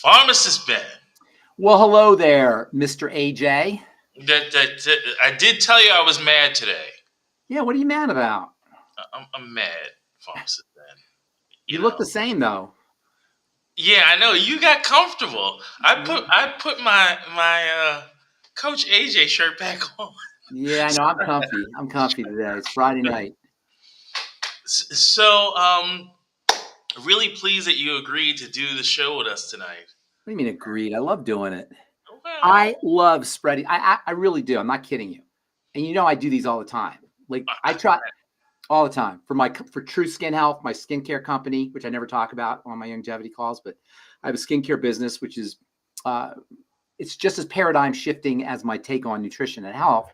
Pharmacist Ben. Well, hello there, Mr. AJ. I did tell you I was mad today. Yeah, what are you mad about? I'm mad, Pharmacist Ben. You look the same though. Yeah, I know. You got comfortable. I put my Coach AJ shirt back on. Yeah, I know. I'm comfy. I'm comfy today. It's Friday night. So, really pleased that you agreed to do the show with us tonight. What do you mean agreed? I love doing it. Well, I love spreading. I really do. I'm not kidding you. And you know I do these all the time. Like I try all the time for True Skin Health, my skincare company, which I never talk about on my longevity calls, but I have a skincare business, which is it's just as paradigm shifting as my take on nutrition and health.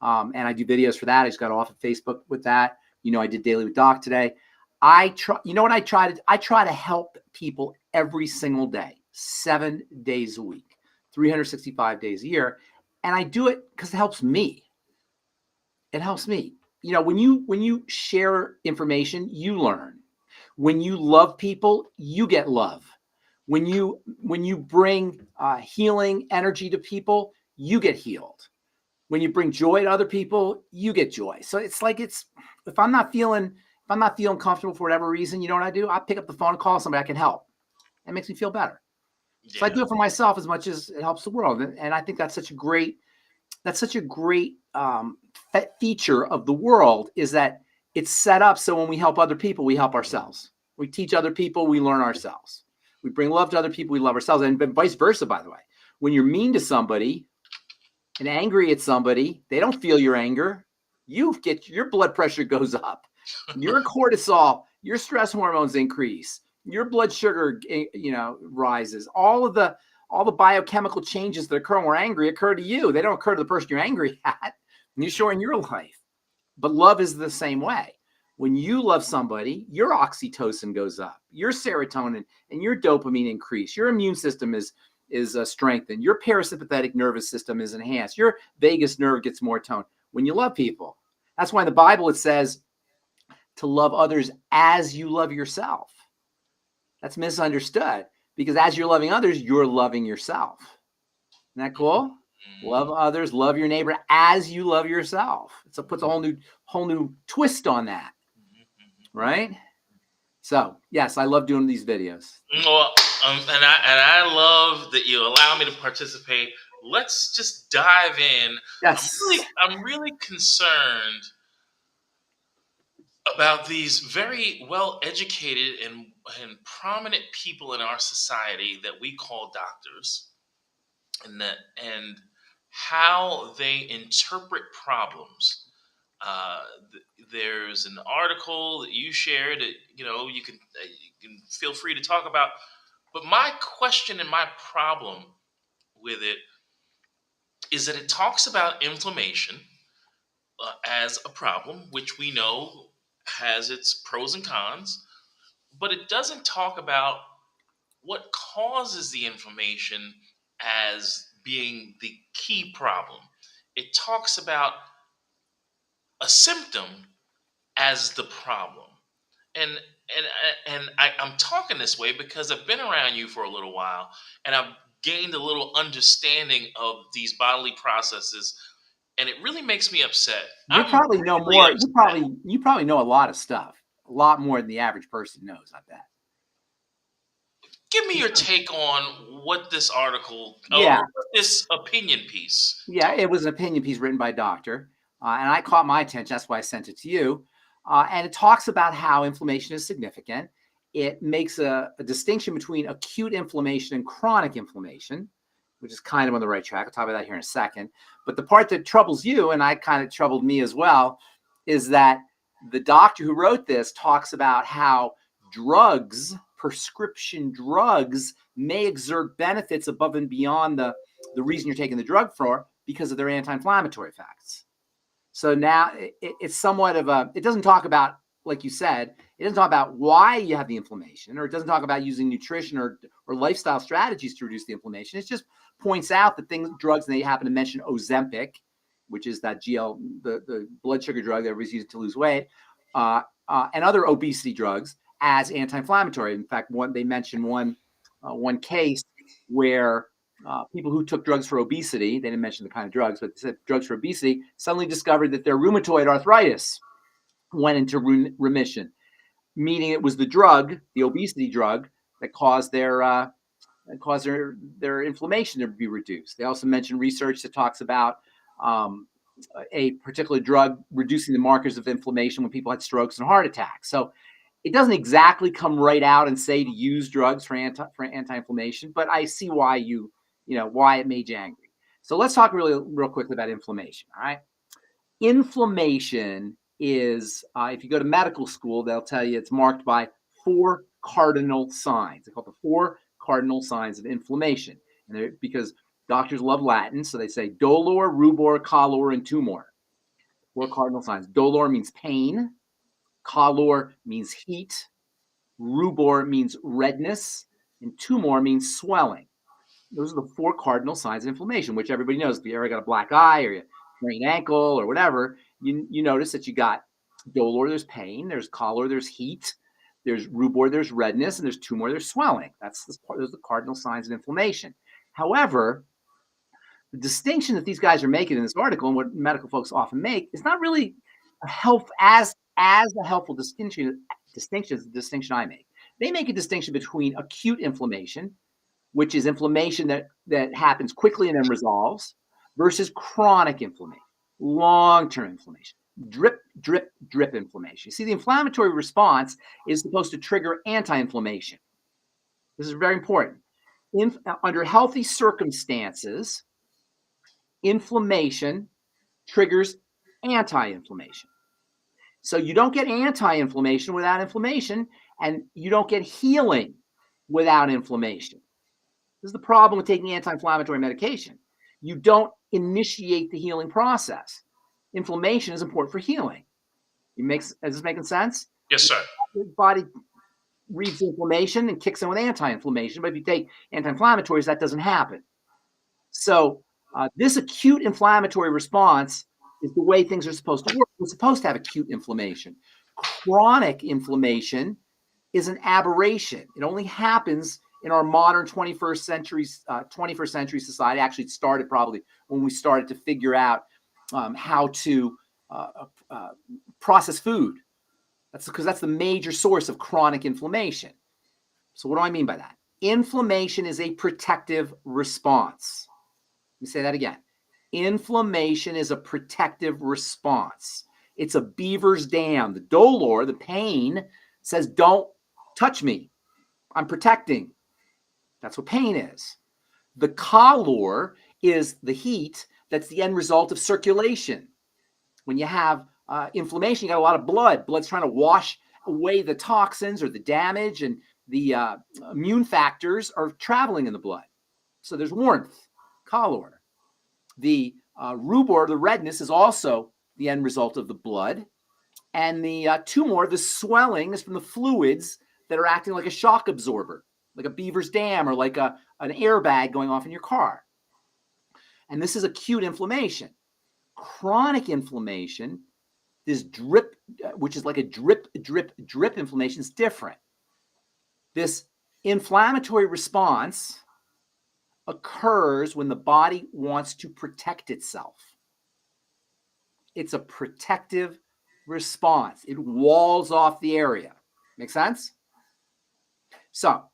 And I do videos for that. I just got off of Facebook with that. You know, I did Daily with Doc today. I try to help people every single day, 7 days a week, 365 days a year. And I do it because it helps me. It helps me. You know, when you share information, you learn. When you love people, you get love. When you bring healing energy to people, you get healed. When you bring joy to other people, you get joy. So it's like if I'm not feeling comfortable for whatever reason, you know what I do? I pick up the phone and call somebody I can help. That makes me feel better. Yeah. So I do it for myself as much as it helps the world. And I think that's such a great feature of the world, is that it's set up so when we help other people, we help ourselves. We teach other people, we learn ourselves. We bring love to other people, we love ourselves. And vice versa, by the way. When you're mean to somebody and angry at somebody, they don't feel your anger. Your blood pressure goes up. Your cortisol, your stress hormones increase. Your blood sugar, rises. All the biochemical changes that occur when we're angry occur to you. They don't occur to the person you're angry at. And you sure in your life. But love is the same way. When you love somebody, your oxytocin goes up, your serotonin and your dopamine increase. Your immune system is strengthened. Your parasympathetic nervous system is enhanced. Your vagus nerve gets more toned when you love people. That's why in the Bible it says to love others as you love yourself. That's misunderstood, because as you're loving others, you're loving yourself. Isn't that cool? Love others, love your neighbor as you love yourself. So it puts a whole new twist on that, right? So yes, I love doing these videos. Well, and I love that you allow me to participate. Let's just dive in. Yes. I'm really concerned about these very well-educated and prominent people in our society that we call doctors, and how they interpret problems. There's an article that you shared that you can feel free to talk about. But my question and my problem with it is that it talks about inflammation as a problem, which we know has its pros and cons, but it doesn't talk about what causes the inflammation as being the key problem. It talks about a symptom as the problem. I'm talking this way because I've been around you for a little while, and I've gained a little understanding of these bodily processes, and it really makes me upset. You probably know more. You probably know a lot of stuff, a lot more than the average person knows, I bet. Give me your take on what this article, this opinion piece. Yeah, it was an opinion piece written by a doctor, and I caught my attention. That's why I sent it to you. And it talks about how inflammation is significant. It makes a distinction between acute inflammation and chronic inflammation, which is kind of on the right track. I'll talk about that here in a second. But the part that troubles you, and I kind of troubled me as well, is that the doctor who wrote this talks about how prescription drugs may exert benefits above and beyond the reason you're taking the drug for, because of their anti-inflammatory effects. So now it's somewhat of it doesn't talk about, like you said, it doesn't talk about why you have the inflammation, or it doesn't talk about using nutrition or lifestyle strategies to reduce the inflammation. It just points out that drugs, and they happen to mention Ozempic, which is that the blood sugar drug that everybody's using to lose weight, and other obesity drugs as anti-inflammatory. In fact, they mentioned one case where people who took drugs for obesity, they didn't mention the kind of drugs, but they said drugs for obesity, suddenly discovered that their rheumatoid arthritis went into remission, meaning it was the drug, the obesity drug, that caused their inflammation to be reduced. They also mentioned research that talks about a particular drug reducing the markers of inflammation when people had strokes and heart attacks. So it doesn't exactly come right out and say to use drugs for anti-inflammation, but I see why why it made you angry. So let's talk real quickly about inflammation. All right, inflammation is if you go to medical school, they'll tell you it's marked by 4 cardinal signs. They're called the 4 cardinal signs of inflammation, and because doctors love Latin, so they say dolor, rubor, calor, and tumor. 4 cardinal signs. Dolor means pain. Calor means heat. Rubor means redness. And tumor means swelling. Those are the 4 cardinal signs of inflammation, which everybody knows. If you ever got a black eye or you sprained ankle or whatever, you notice that you got dolor, there's pain. There's calor, there's heat. There's rubor, there's redness. And there's tumor, there's swelling. Those are the cardinal signs of inflammation. However, the distinction that these guys are making in this article and what medical folks often make is not really as a helpful distinction as the distinction I make. They make a distinction between acute inflammation, which is inflammation that happens quickly and then resolves, versus chronic inflammation, long-term inflammation, drip, drip, drip inflammation. You see, the inflammatory response is supposed to trigger anti-inflammation. This is very important. Under healthy circumstances, inflammation triggers anti-inflammation. So you don't get anti-inflammation without inflammation, and you don't get healing without inflammation. This is the problem with taking anti-inflammatory medication. You don't initiate the healing process. Inflammation is important for healing. Is this making sense? Yes, sir. The body reads inflammation and kicks in with anti-inflammation, but if you take anti-inflammatories, that doesn't happen. So this acute inflammatory response is the way things are supposed to work. We're supposed to have acute inflammation. Chronic inflammation is an aberration. It only happens in our modern 21st century society. Actually, it started probably when we started to figure out how to process food. That's because that's the major source of chronic inflammation. So what do I mean by that? Inflammation is a protective response. Let me say that again. Inflammation is a protective response. It's a beaver's dam. The dolor, the pain, says, don't touch me. I'm protecting. That's what pain is. The calor is the heat. That's the end result of circulation. When you have inflammation, you got a lot of blood. Blood's trying to wash away the toxins or the damage, and the immune factors are traveling in the blood. So there's warmth, calor. The rubor, the redness, is also the end result of the blood. And the tumor, the swelling, is from the fluids that are acting like a shock absorber, like a beaver's dam or like an airbag going off in your car. And this is acute inflammation. Chronic inflammation, this drip, which is like a drip, drip, drip inflammation, is different. This inflammatory response occurs when the body wants to protect itself. It's a protective response. It walls off the area. Make sense? So,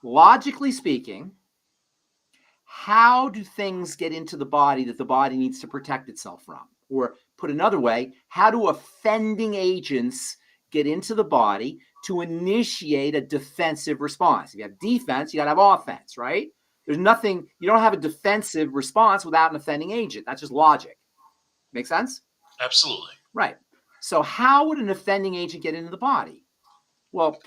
logically speaking, how do things get into the body that the body needs to protect itself from? Or put another way, how do offending agents get into the body to initiate a defensive response? If you have defense, you got to have offense, right? There's nothing, you don't have a defensive response without an offending agent. That's just logic. Make sense? Absolutely. Right. So how would an offending agent get into the body? Well,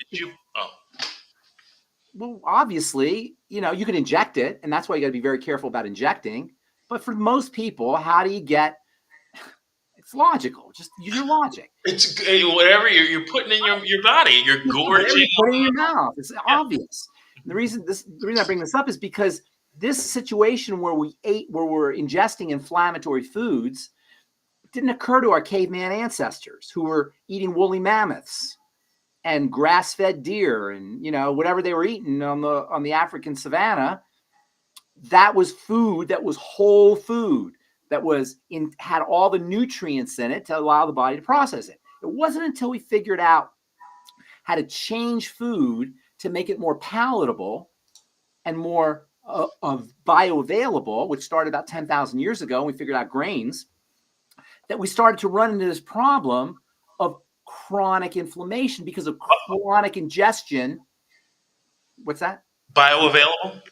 well, obviously, you can inject it, and that's why you got to be very careful about injecting. But for most people, how do you get? It's logical. Just use your logic. It's whatever you're putting in your body. You're gorging. You put it in your mouth. It's obvious. And the reason I bring this up is because this situation where we're ingesting inflammatory foods didn't occur to our caveman ancestors who were eating woolly mammoths and grass-fed deer and whatever they were eating on the African savannah. that was food that was whole food, that had all the nutrients in it to allow the body to process it. It wasn't until we figured out how to change food to make it more palatable and more bioavailable, which started about 10,000 years ago, and we figured out grains, that we started to run into this problem of chronic inflammation because of chronic ingestion. What's that? Bioavailable?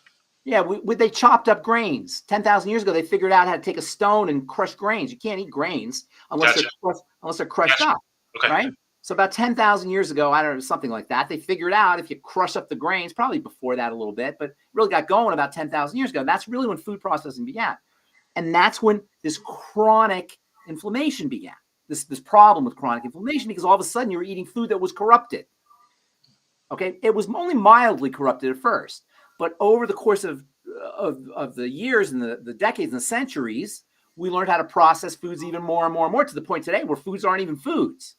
Yeah, they chopped up grains. 10,000 years ago, they figured out how to take a stone and crush grains. You can't eat grains unless they're crushed up, okay. Right? So about 10,000 years ago, I don't know, something like that, they figured out if you crush up the grains, probably before that a little bit, but really got going about 10,000 years ago. That's really when food processing began. And that's when this chronic inflammation began, this problem with chronic inflammation, because all of a sudden you were eating food that was corrupted. Okay, it was only mildly corrupted at first, but over the course of the years and the decades and the centuries, we learned how to process foods even more and more and more, to the point today where foods aren't even foods.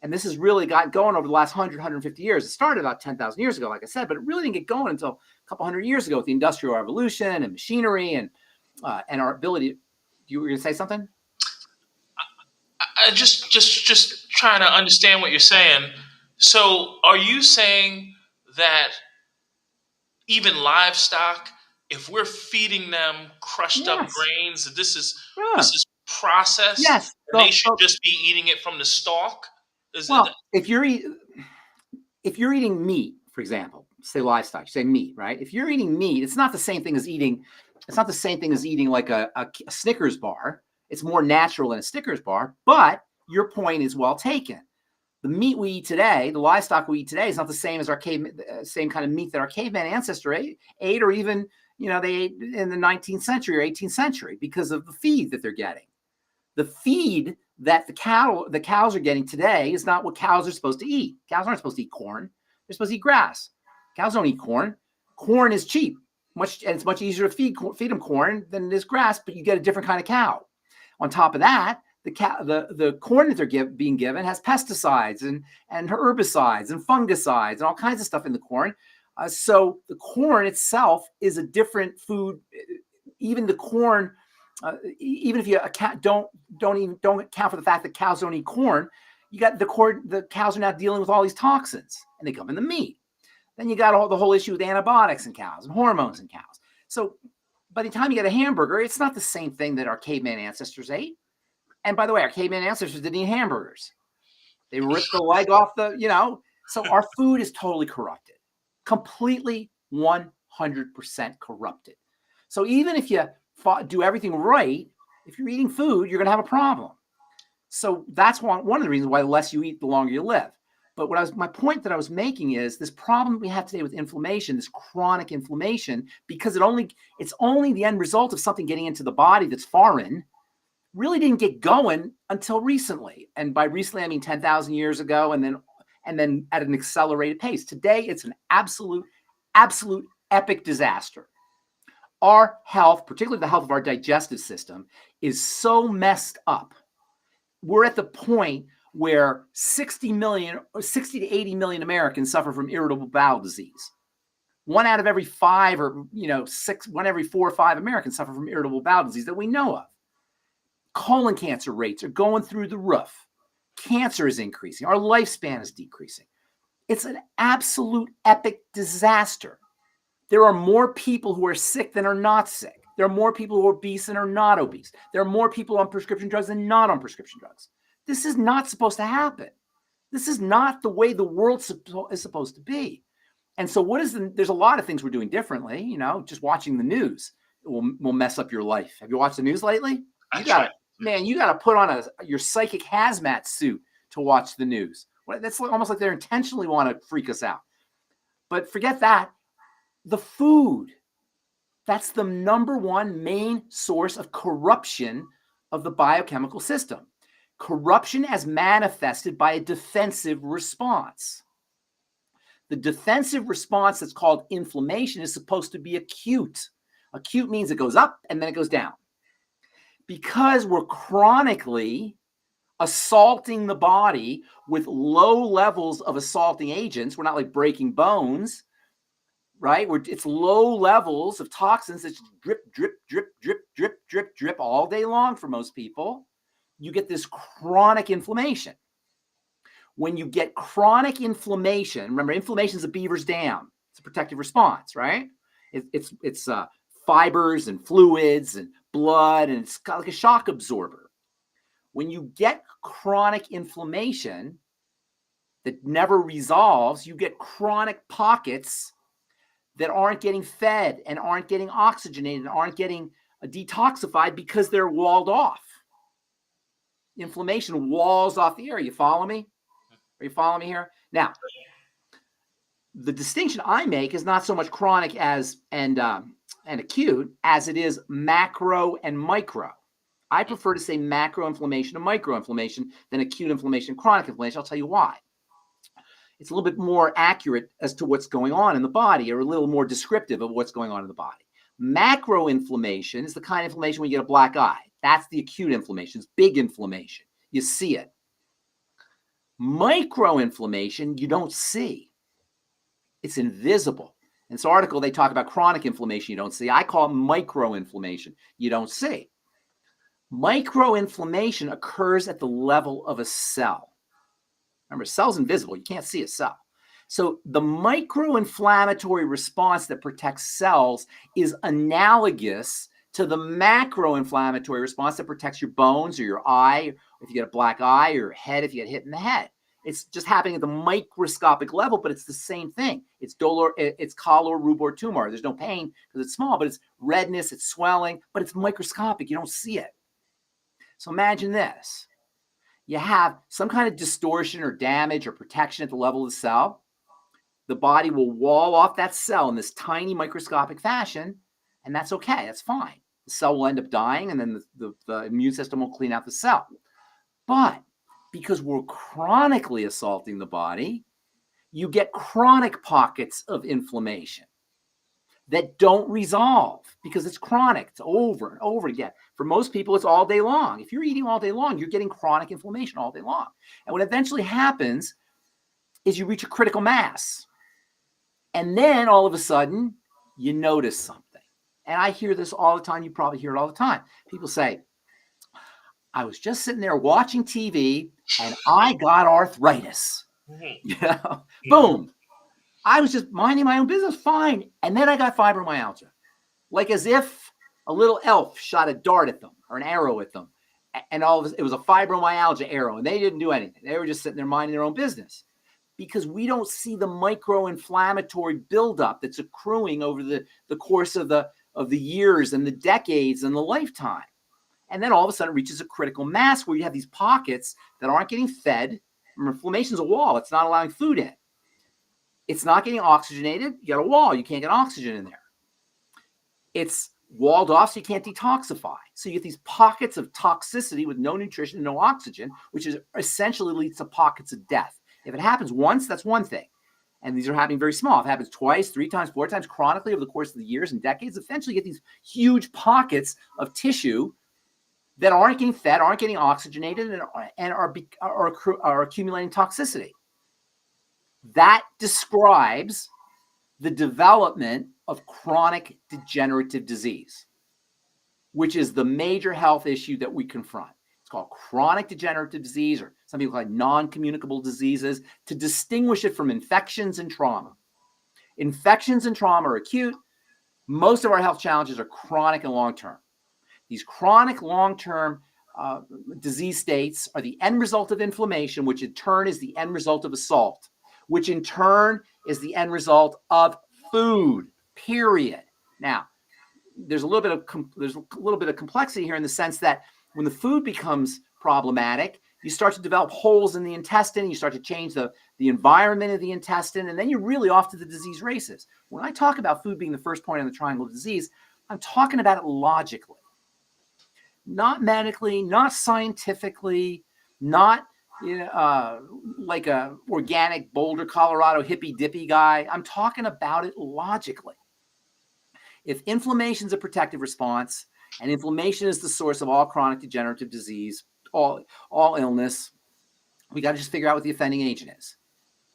And this has really got going over the last 100, 150 years. It started about 10,000 years ago, like I said, but it really didn't get going until a couple hundred years ago with the Industrial Revolution and machinery and our ability. You were going to say something? I just trying to understand what you're saying. So are you saying that even livestock, if we're feeding them crushed up grains, that this is processed, yes, and they should just be eating it from the stalk? If you're eating meat, for example, say livestock, say meat, right? If you're eating meat, it's not the same thing as eating. It's not the same thing as eating like a Snickers bar. It's more natural than a Snickers bar. But your point is well taken. The meat we eat today, the livestock we eat today, is not the same as same kind of meat that our caveman ancestor ate, or even they ate in the 19th century or 18th century, because of the feed that they're getting. The feed that the cows are getting today is not what cows are supposed to eat. Cows aren't supposed to eat corn. They're supposed to eat grass. Cows don't eat corn. Corn is cheap, and it's much easier to feed them corn than it is grass, but you get a different kind of cow. On top of that, the corn that they're being given has pesticides and herbicides and fungicides and all kinds of stuff in the corn. So the corn itself is a different food. Even the corn, even if you don't account for the fact that cows don't eat corn, you got the cows are now dealing with all these toxins, and they come in the meat. Then you got the whole issue with antibiotics in cows and hormones in cows. So by the time you get a hamburger, it's not the same thing that our caveman ancestors ate. And by the way, our caveman ancestors didn't eat hamburgers. They ripped the leg off so our food is totally corrupted, completely 100% corrupted. So even if you do everything right, if you're eating food, you're going to have a problem. So that's one of the reasons why the less you eat, the longer you live. But my point that I was making is this problem we have today with inflammation, this chronic inflammation, because it's only the end result of something getting into the body that's foreign, really didn't get going until recently. And by recently, I mean 10,000 years ago, and then at an accelerated pace. Today, it's an absolute epic disaster. Our health, particularly the health of our digestive system, is so messed up. We're at the point where 60 to 80 million Americans suffer from irritable bowel disease. 1 out of every 5 or 6, 1 every 4 or 5 Americans suffer from irritable bowel disease that we know of. Colon cancer rates are going through the roof. Cancer is increasing. Our lifespan is decreasing. It's an absolute epic disaster. There are more people who are sick than are not sick. There are more people who are obese than are not obese. There are more people on prescription drugs than not on prescription drugs. This is not supposed to happen. This is not the way the world is supposed to be. And so there's a lot of things we're doing differently. Just watching the news will mess up your life. Have you watched the news lately? You got to put on your psychic hazmat suit to watch the news. That's almost like they're intentionally want to freak us out. But forget that. The food, that's the number one main source of corruption of the biochemical system. Corruption as manifested by a defensive response. The defensive response that's called inflammation is supposed to be acute. Acute means it goes up and then it goes down. Because we're chronically assaulting the body with low levels of assaulting agents, we're not like breaking bones. right? Where it's low levels of toxins that just drip, drip, drip, drip, drip, drip, drip all day long for most people. You get this chronic inflammation. When you get chronic inflammation, remember, inflammation is a beaver's dam. It's a protective response, right? It's fibers and fluids and blood, and it's kind of like a shock absorber. When you get chronic inflammation that never resolves, you get chronic pockets that aren't getting fed and aren't getting oxygenated and aren't getting detoxified because they're walled off. Inflammation walls off the air. You follow me? Are you following me here? Now, the distinction I make is not so much chronic and acute as it is macro and micro. I prefer to say macro inflammation and micro inflammation than acute inflammation and chronic inflammation. I'll tell you why. It's a little bit more accurate as to what's going on in the body, or a little more descriptive of what's going on in the body. Macro inflammation is the kind of inflammation when you get a black eye. That's the acute inflammation. It's big inflammation. You see it. Micro inflammation, you don't see. It's invisible. In this article, they talk about chronic inflammation you don't see. I call it micro inflammation you don't see. Micro inflammation occurs at the level of a cell. Remember, a cell's invisible. You can't see a cell. So the micro-inflammatory response that protects cells is analogous to the macro-inflammatory response that protects your bones or your eye, if you get a black eye, or your head if you get hit in the head. It's just happening at the microscopic level, but it's the same thing. It's color, rubor tumor. There's no pain because it's small, but it's redness, it's swelling, but it's microscopic. You don't see it. So imagine this. You have some kind of distortion or damage or protection at the level of the cell. The body will wall off that cell in this tiny microscopic fashion, and that's okay. That's fine. The cell will end up dying, and then the immune system will clean out the cell. But because we're chronically assaulting the body, you get chronic pockets of inflammation that don't resolve because it's chronic. It's over and over again. For most people, it's all day long. If you're eating all day long, you're getting chronic inflammation all day long. And what eventually happens is you reach a critical mass. And then all of a sudden, you notice something. And I hear this all the time. You probably hear it all the time. People say, I was just sitting there watching TV and I got arthritis. You know, boom. I was just minding my own business, fine. And then I got fibromyalgia. Like as if a little elf shot a dart at them or an arrow at them. And it was a fibromyalgia arrow. And they didn't do anything. They were just sitting there minding their own business. Because we don't see the micro-inflammatory buildup that's accruing over the course of the years and the decades and the lifetime. And then all of a sudden it reaches a critical mass where you have these pockets that aren't getting fed. Inflammation is a wall. It's not allowing food in. It's not getting oxygenated. You got a wall. You can't get oxygen in there. It's walled off, so you can't detoxify. So you get these pockets of toxicity with no nutrition and no oxygen, which is essentially leads to pockets of death. If it happens once, that's one thing. And these are happening very small. If it happens twice, 3 times, 4 times chronically over the course of the years and decades, eventually you get these huge pockets of tissue that aren't getting fed, aren't getting oxygenated, and are accumulating toxicity. That describes the development of chronic degenerative disease, which is the major health issue that we confront. It's called chronic degenerative disease, or some people call it non-communicable diseases, to distinguish it from infections and trauma. Infections and trauma are acute. Most of our health challenges are chronic and long-term. These chronic long-term disease states are the end result of inflammation, which in turn is the end result of assault, which in turn is the end result of food, period. Now, there's a little bit of complexity here in the sense that when the food becomes problematic, you start to develop holes in the intestine, you start to change the environment of the intestine, and then you're really off to the disease races. When I talk about food being the first point on the triangle of disease, I'm talking about it logically. Not medically, not scientifically, not like a organic Boulder, Colorado hippy dippy guy. I'm talking about it logically. If inflammation is a protective response, and inflammation is the source of all chronic degenerative disease, all illness, we got to just figure out what the offending agent is.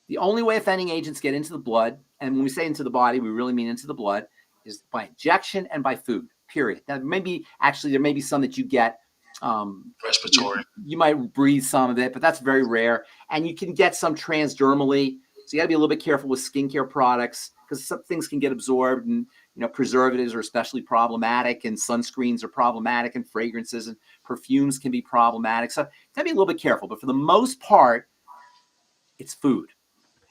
The only way offending agents get into the blood, and when we say into the body, we really mean into the blood, is by injection and by food, period. Now, there may be some that you get. Respiratory. You might breathe some of it, but that's very rare. And you can get some transdermally. So you got to be a little bit careful with skincare products because some things can get absorbed, and preservatives are especially problematic, and sunscreens are problematic, and fragrances and perfumes can be problematic. So you got to be a little bit careful. But for the most part, it's food.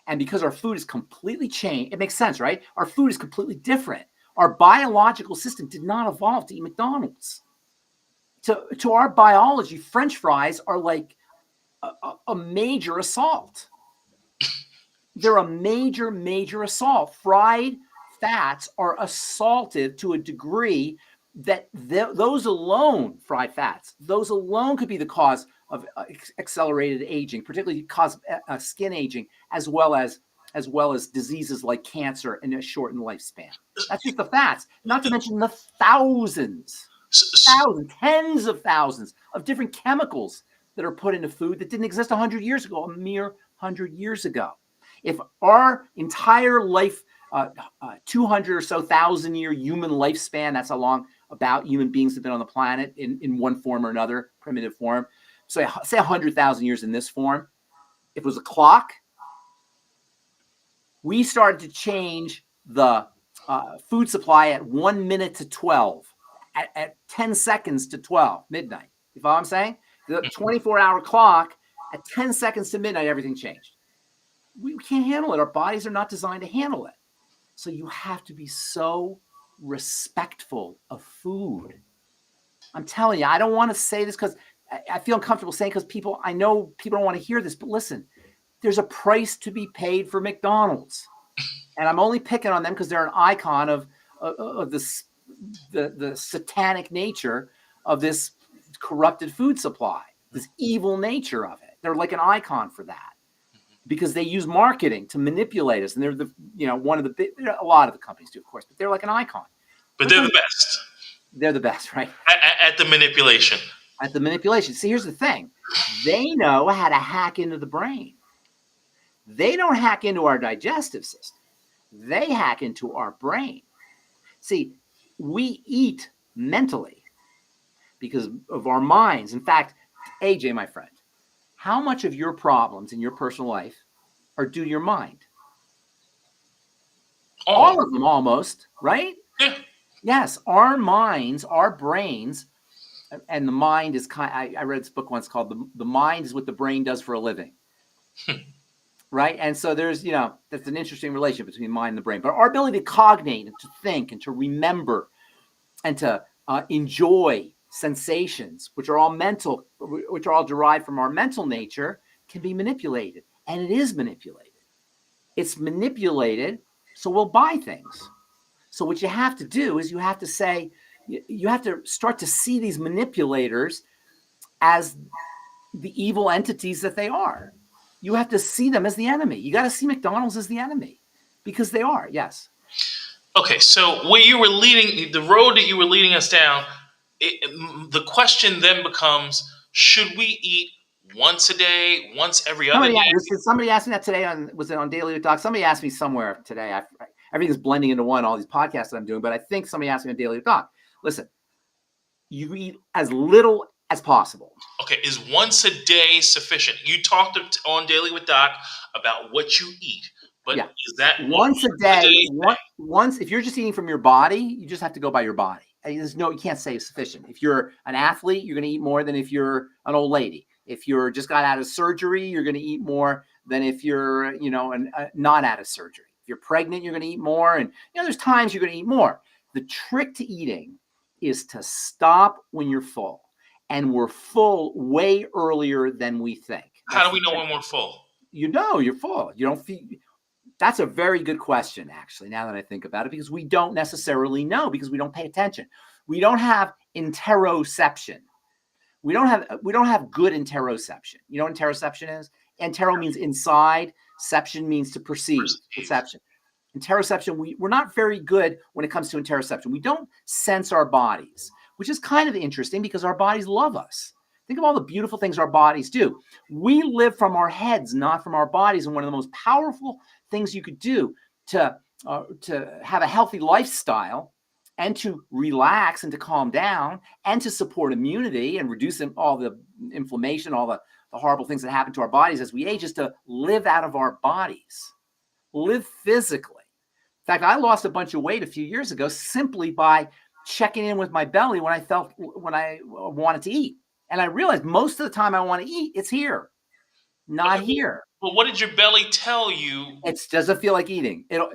And because our food is completely changed, it makes sense, right? Our food is completely different. Our biological system did not evolve to eat McDonald's. To our biology, French fries are like a major assault. They're a major, major assault. Fried fats are assaultive to a degree that those alone, fried fats, those alone could be the cause of accelerated aging, particularly cause skin aging, as well as diseases like cancer and a shortened lifespan. That's just the fats, not to mention the thousands, tens of thousands of different chemicals that are put into food that didn't exist 100 years ago, a mere 100 years ago. If our entire life, 200 or so thousand-year human lifespan, that's how long about human beings have been on the planet in one form or another, primitive form. So say 100,000 years in this form. If it was a clock, we started to change the food supply at 1 minute to 12, at 10 seconds to 12, midnight. You follow what I'm saying? The 24-hour clock, at 10 seconds to midnight, everything changed. We can't handle it. Our bodies are not designed to handle it. So you have to be so respectful of food. I'm telling you, I don't want to say this because I feel uncomfortable saying, because I know people don't want to hear this, but listen, there's a price to be paid for McDonald's. And I'm only picking on them because they're an icon of this, the satanic nature of this corrupted food supply, this evil nature of it. They're like an icon for that, because they use marketing to manipulate us. And they're one of the big, a lot of the companies do, of course, but they're like an icon. But they're the best. They're the best, right? At the manipulation. At the manipulation. See, here's the thing. They know how to hack into the brain. They don't hack into our digestive system. They hack into our brain. See, we eat mentally because of our minds. In fact, AJ, my friend, how much of your problems in your personal life are due to your mind? All of them, almost, right? Yeah. Yes, our minds, our brains, and the mind is I read this book once called The Mind is What the Brain Does for a Living. Right? And so there's, that's an interesting relationship between mind and the brain. But our ability to cognate and to think and to remember and to enjoy sensations, which are all mental, which are all derived from our mental nature, can be manipulated. And it is manipulated. It's manipulated, so we'll buy things. So what you have to do is you have to say, you have to start to see these manipulators as the evil entities that they are. You have to see them as the enemy. You got to see McDonald's as the enemy, because they are. Yes. Okay, so the road that you were leading us down, the question then becomes: should we eat once a day, once every other day? Somebody asked me that today was it on Daily with Doc? Somebody asked me somewhere today. Everything's blending into one, all these podcasts that I'm doing, but I think somebody asked me on Daily with Doc. Listen, you eat as little as possible. Okay, is once a day sufficient? You talked on Daily with Doc about what you eat, but is that once a day? Once, if you're just eating from your body, you just have to go by your body. You can't say it's sufficient. If you're an athlete, you're going to eat more than if you're an old lady. If you're just got out of surgery, you're going to eat more than if you're, not out of surgery. If you're pregnant, you're going to eat more. And, there's times you're going to eat more. The trick to eating is to stop when you're full. And we're full way earlier than we think. How do we know when we're full? You're full. You don't feel. That's a very good question, actually, now that I think about it, because we don't necessarily know, because we don't pay attention. We don't have interoception. We don't have good interoception. You know what interoception is? Entero means inside. Ception means to perceive. Perception. Interoception, we're not very good when it comes to interoception. We don't sense our bodies, which is kind of interesting because our bodies love us. Think of all the beautiful things our bodies do. We live from our heads, not from our bodies. And one of the most powerful things you could do to have a healthy lifestyle and to relax and to calm down and to support immunity and reduce all the inflammation, all the horrible things that happen to our bodies as we age, is to live out of our bodies, live physically. In fact, I lost a bunch of weight a few years ago simply by checking in with my belly when I wanted to eat. And I realized most of the time I want to eat, it's here, not here. But what did your belly tell you? It doesn't feel like eating. It'll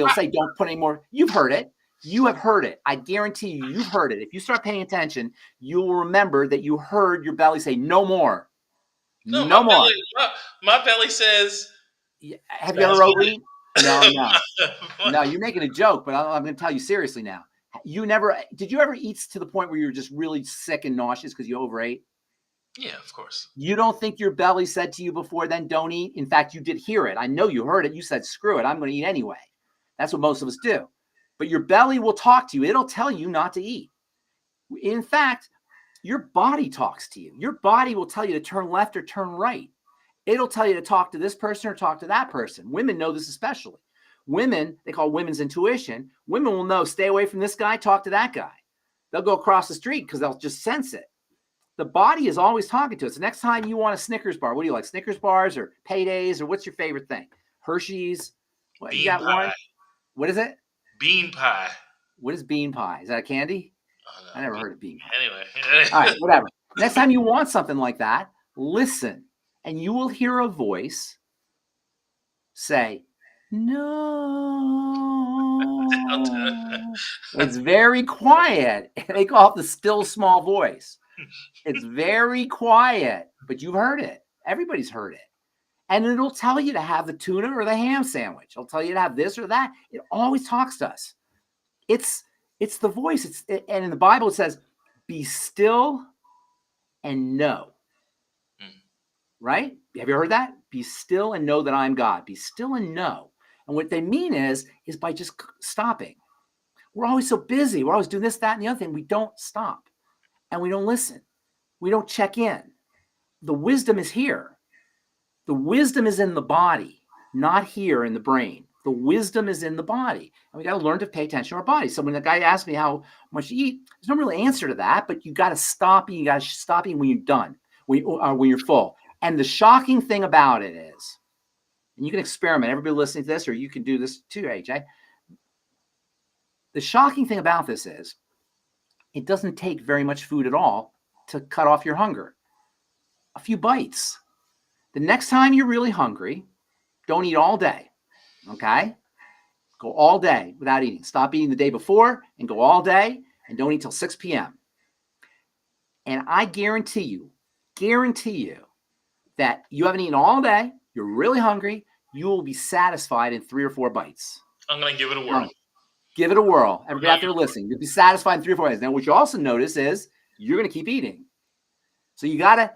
say, don't put any more. You've heard it. You have heard it. I guarantee you've heard it. If you start paying attention, you will remember that you heard your belly say, no more. No more. My belly says. Have you ever overeaten? No, you're making a joke, but I'm going to tell you seriously now. Did you ever eat to the point where you were just really sick and nauseous because you overate? Yeah, of course. You don't think your belly said to you before then, don't eat? In fact, you did hear it. I know you heard it. You said, screw it, I'm going to eat anyway. That's what most of us do. But your belly will talk to you. It'll tell you not to eat. In fact, your body talks to you. Your body will tell you to turn left or turn right. It'll tell you to talk to this person or talk to that person. Women know this especially. Women, they call women's intuition. Women will know, stay away from this guy, talk to that guy. They'll go across the street because they'll just sense it. The body is always talking to us. The next time you want a Snickers bar, what do you like? Snickers bars or Paydays, or what's your favorite thing? Hershey's? What, bean you got pie. one? What is it? Bean pie. What is bean pie? Is that a candy? I never heard of bean pie. Anyway. All right, whatever. Next time you want something like that, listen, and you will hear a voice say, no. It's very quiet. They call it the still small voice. It's very quiet, but you've heard it. Everybody's heard it. And it'll tell you to have the tuna or the ham sandwich. It'll tell you to have this or that. It always talks to us. It's the voice. And in the Bible, it says, be still and know. Right? Have you heard that? Be still and know that I'm God. Be still and know. And what they mean is by just stopping. We're always so busy. We're always doing this, that, and the other thing. We don't stop. And we don't listen. We don't check in. The wisdom is here. The wisdom is in the body, not here in the brain. The wisdom is in the body. And we got to learn to pay attention to our body. So when the guy asks me how much to eat, there's no real answer to that, but you got to stop eating. You got to stop eating when you're done, when you're full. And the shocking thing about it is, and you can experiment, everybody listening to this, or you can do this too, AJ. The shocking thing about this is, it doesn't take very much food at all to cut off your hunger. A few bites. The next time you're really hungry, don't eat all day, okay? Go all day without eating. Stop eating the day before and go all day, and don't eat till 6 p.m. And I guarantee you that you haven't eaten all day, you're really hungry, you will be satisfied in 3 or 4 bites. I'm going to give it a whirl. Give it a whirl. Everybody out there listening, you'll be satisfied in 3 or 4 bites. Now, what you also notice is you're going to keep eating. So you gotta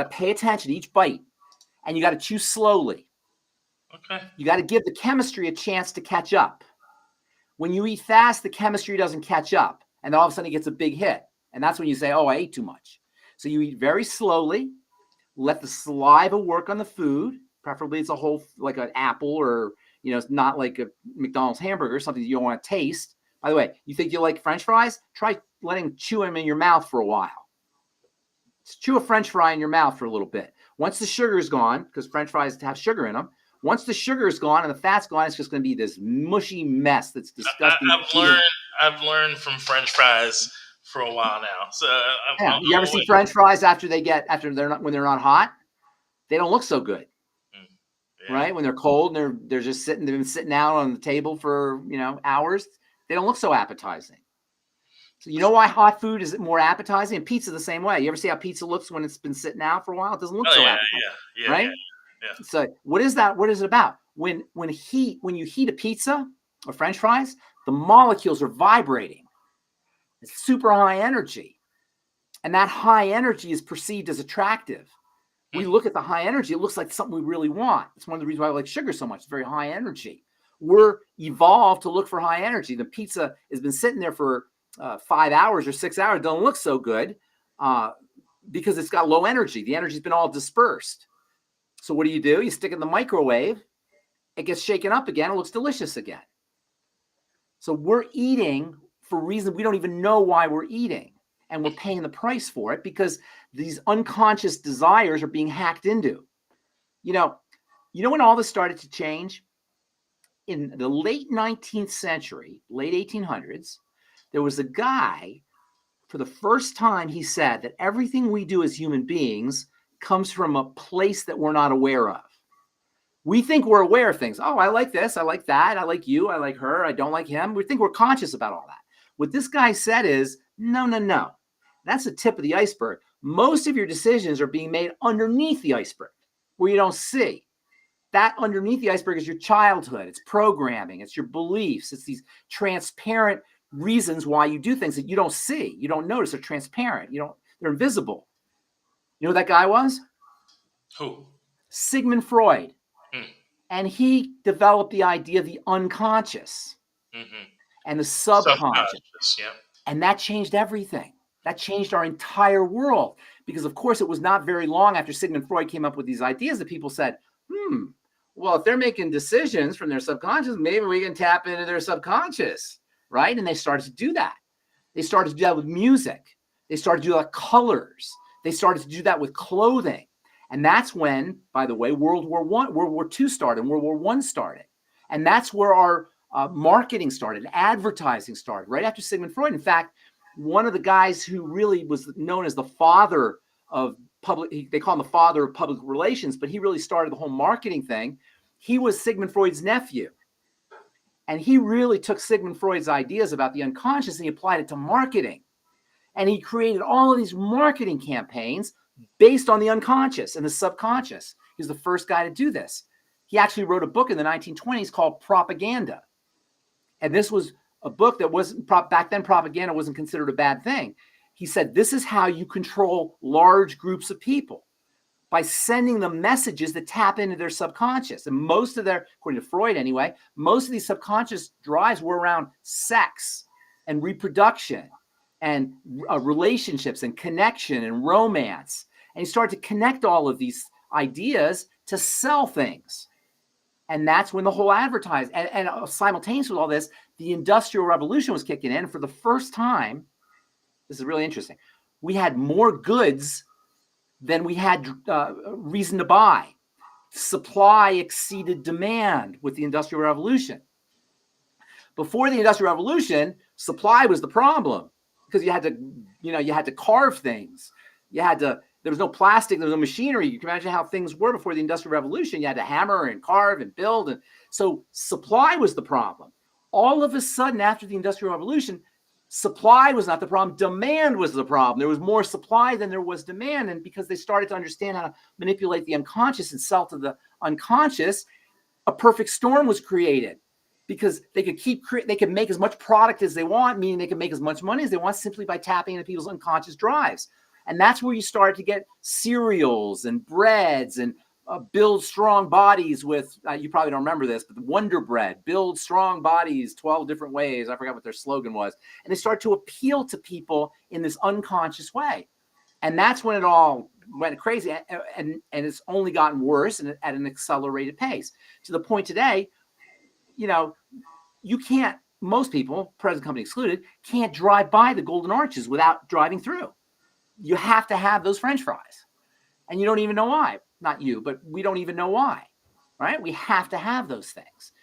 pay attention to each bite, and you got to chew slowly. Okay. You got to give the chemistry a chance to catch up. When you eat fast, the chemistry doesn't catch up, and all of a sudden it gets a big hit. And that's when you say, oh, I ate too much. So you eat very slowly, let the saliva work on the food. Preferably it's a whole, like an apple, or, it's not like a McDonald's hamburger, something that you don't want to taste. By the way, you think you like French fries? Try letting chew them in your mouth for a while. Just chew a French fry in your mouth for a little bit. Once the sugar is gone, because French fries have sugar in them, once the sugar is gone and the fat's gone, it's just going to be this mushy mess that's disgusting. I've learned from French fries for a while now. So you ever see French fries when they're not hot? They don't look so good, right? When they're cold and they're just they've been sitting out on the table for hours. They don't look so appetizing. So you know why hot food is more appetizing? And pizza the same way. You ever see how pizza looks when it's been sitting out for a while? It doesn't look so appetizing, right? Yeah. So what is that? What is it about? When you heat a pizza or French fries, the molecules are vibrating. It's super high energy. And that high energy is perceived as attractive. We look at the high energy, it looks like something we really want. It's one of the reasons why I like sugar so much. It's very high energy. We're evolved to look for high energy. The pizza has been sitting there for 5 hours or 6 hours. It doesn't look so good. because it's got low energy. The energy's been all dispersed. So what do? You stick it in the microwave. It gets shaken up again. It looks delicious again. So we're eating for reasons we don't even know why we're eating. And we're paying the price for it because these unconscious desires are being hacked into. You know when all this started to change? In the late 19th century, late 1800s, there was a guy, for the first time, he said that everything we do as human beings comes from a place that we're not aware of. We think we're aware of things. Oh, I like this. I like that. I like you. I like her. I don't like him. We think we're conscious about all that. What this guy said is, no. That's the tip of the iceberg. Most of your decisions are being made underneath the iceberg where you don't see. That underneath the iceberg is your childhood. It's programming. It's your beliefs. It's these transparent reasons why you do things that you don't see. You don't notice. They're transparent. They're invisible. You know who that guy was? Who? Sigmund Freud. And he developed the idea of the unconscious and the subconscious. Yeah. And that changed everything. That changed our entire world. Because, of course, it was not very long after Sigmund Freud came up with these ideas that people said, well, if they're making decisions from their subconscious, maybe we can tap into their subconscious, right? And they started to do that. They started to do that with music. They started to do that with colors. They started to do that with clothing. And that's when, by the way, World War II started, and World War I started. And that's where our marketing started, advertising started, right after Sigmund Freud. In fact, one of the guys who really was known as the father of they call him the father of public relations, but he really started the whole marketing thing. He was Sigmund Freud's nephew. And he really took Sigmund Freud's ideas about the unconscious and he applied it to marketing. And he created all of these marketing campaigns based on the unconscious and the subconscious. He was the first guy to do this. He actually wrote a book in the 1920s called Propaganda. And this was a book that wasn't, back then propaganda wasn't considered a bad thing. He said, this is how you control large groups of people, by sending them messages that tap into their subconscious. And most of their, according to Freud anyway, most of these subconscious drives were around sex and reproduction and relationships and connection and romance. And he started to connect all of these ideas to sell things. And that's when the whole advertising, and simultaneous with all this, the Industrial Revolution was kicking in. And for the first time, this is really interesting, we had more goods than we had reason to buy. Supply exceeded demand with the Industrial Revolution. Before the Industrial Revolution, supply was the problem because you had to carve things. There was no plastic, there was no machinery. You can imagine how things were before the Industrial Revolution. You had to hammer and carve and build. And so supply was the problem. All of a sudden, after the Industrial Revolution, supply was not the problem. Demand was the problem. There was more supply than there was demand. And because they started to understand how to manipulate the unconscious and sell to the unconscious, a perfect storm was created because they could make as much product as they want, meaning they could make as much money as they want simply by tapping into people's unconscious drives. And that's where you start to get cereals and breads and build strong bodies with, you probably don't remember this, but the Wonder Bread, build strong bodies 12 different ways. I forgot what their slogan was. And they start to appeal to people in this unconscious way. And that's when it all went crazy. And it's only gotten worse and at an accelerated pace to the point today, you can't, most people, present company excluded, can't drive by the Golden Arches without driving through. You have to have those French fries. And you don't even know why. Not you, but we don't even know why, right? We have to have those things,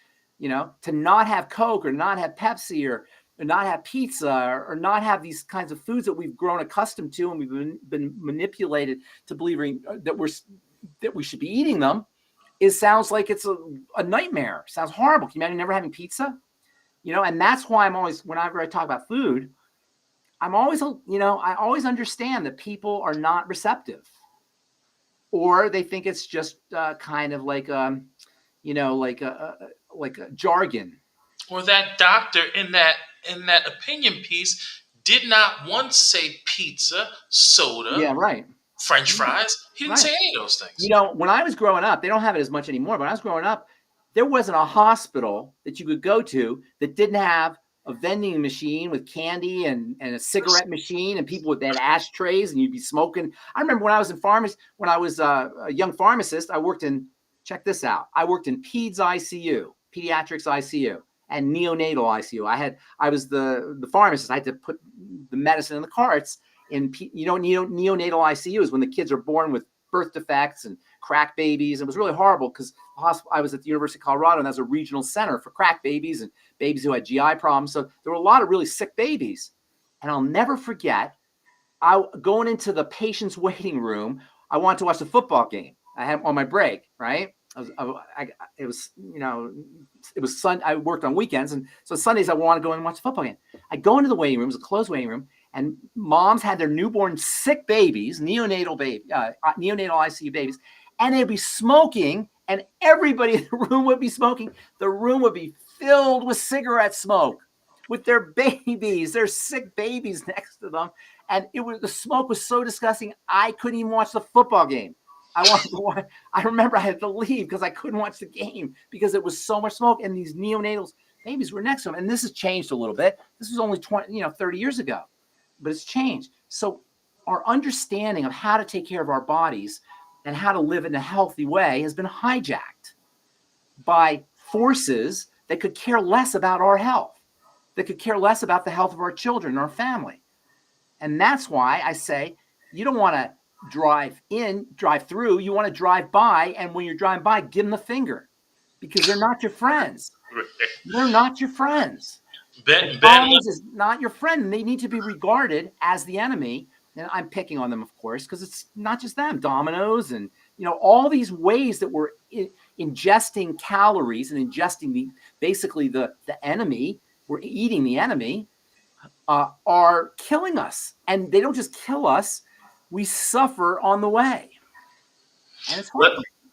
to not have Coke or not have Pepsi or not have pizza or not have these kinds of foods that we've grown accustomed to and we've been manipulated to believing that we should be eating them. It sounds like it's a nightmare. It sounds horrible. Can you imagine never having pizza? And that's why I'm always, whenever I talk about food, I always understand that people are not receptive. Or they think it's just kind of like a jargon. Or that doctor in that opinion piece did not once say pizza, soda, yeah, right, French fries. He didn't say any of those things. When I was growing up, they don't have it as much anymore. But when I was growing up, there wasn't a hospital that you could go to that didn't have a vending machine with candy and a cigarette machine and people with that ashtrays, and you'd be smoking. I remember when I was when I was a young pharmacist, I worked in, check this out, I worked in pediatrics ICU and neonatal ICU. I was the pharmacist. I had to put the medicine in the carts. Neonatal ICU is when the kids are born with birth defects and crack babies. It was really horrible because I was at the University of Colorado, and that's a regional center for crack babies and babies who had GI problems. So there were a lot of really sick babies. And I'll never forget, going into the patient's waiting room, I wanted to watch the football game. I had on my break, right? It was I worked on weekends, and so Sundays I wanted to go and watch the football game. I go into the waiting room, it was a closed waiting room, and moms had their newborn sick babies, neonatal ICU babies, and they'd be smoking, and everybody in the room would be smoking. The room would be filled with cigarette smoke, with their babies, their sick babies next to them, and the smoke was so disgusting. I couldn't even watch the football game. I remember I had to leave because I couldn't watch the game because it was so much smoke, and these neonatal babies were next to them. And this has changed a little bit. This was only 30 years ago, but it's changed. So our understanding of how to take care of our bodies and how to live in a healthy way has been hijacked by forces that could care less about our health, that could care less about the health of our children, our family. And that's why I say you don't want to drive through, you want to drive by, and when you're driving by, give them the finger, because they're not your friends. They're not your friends. McDonald's is not your friend. They need to be regarded as the enemy. And I'm picking on them, of course, because it's not just them. Domino's and all these ways that we're ingesting calories and ingesting basically the enemy. We're eating the enemy. Are killing us, and they don't just kill us. We suffer on the way, and it's hard.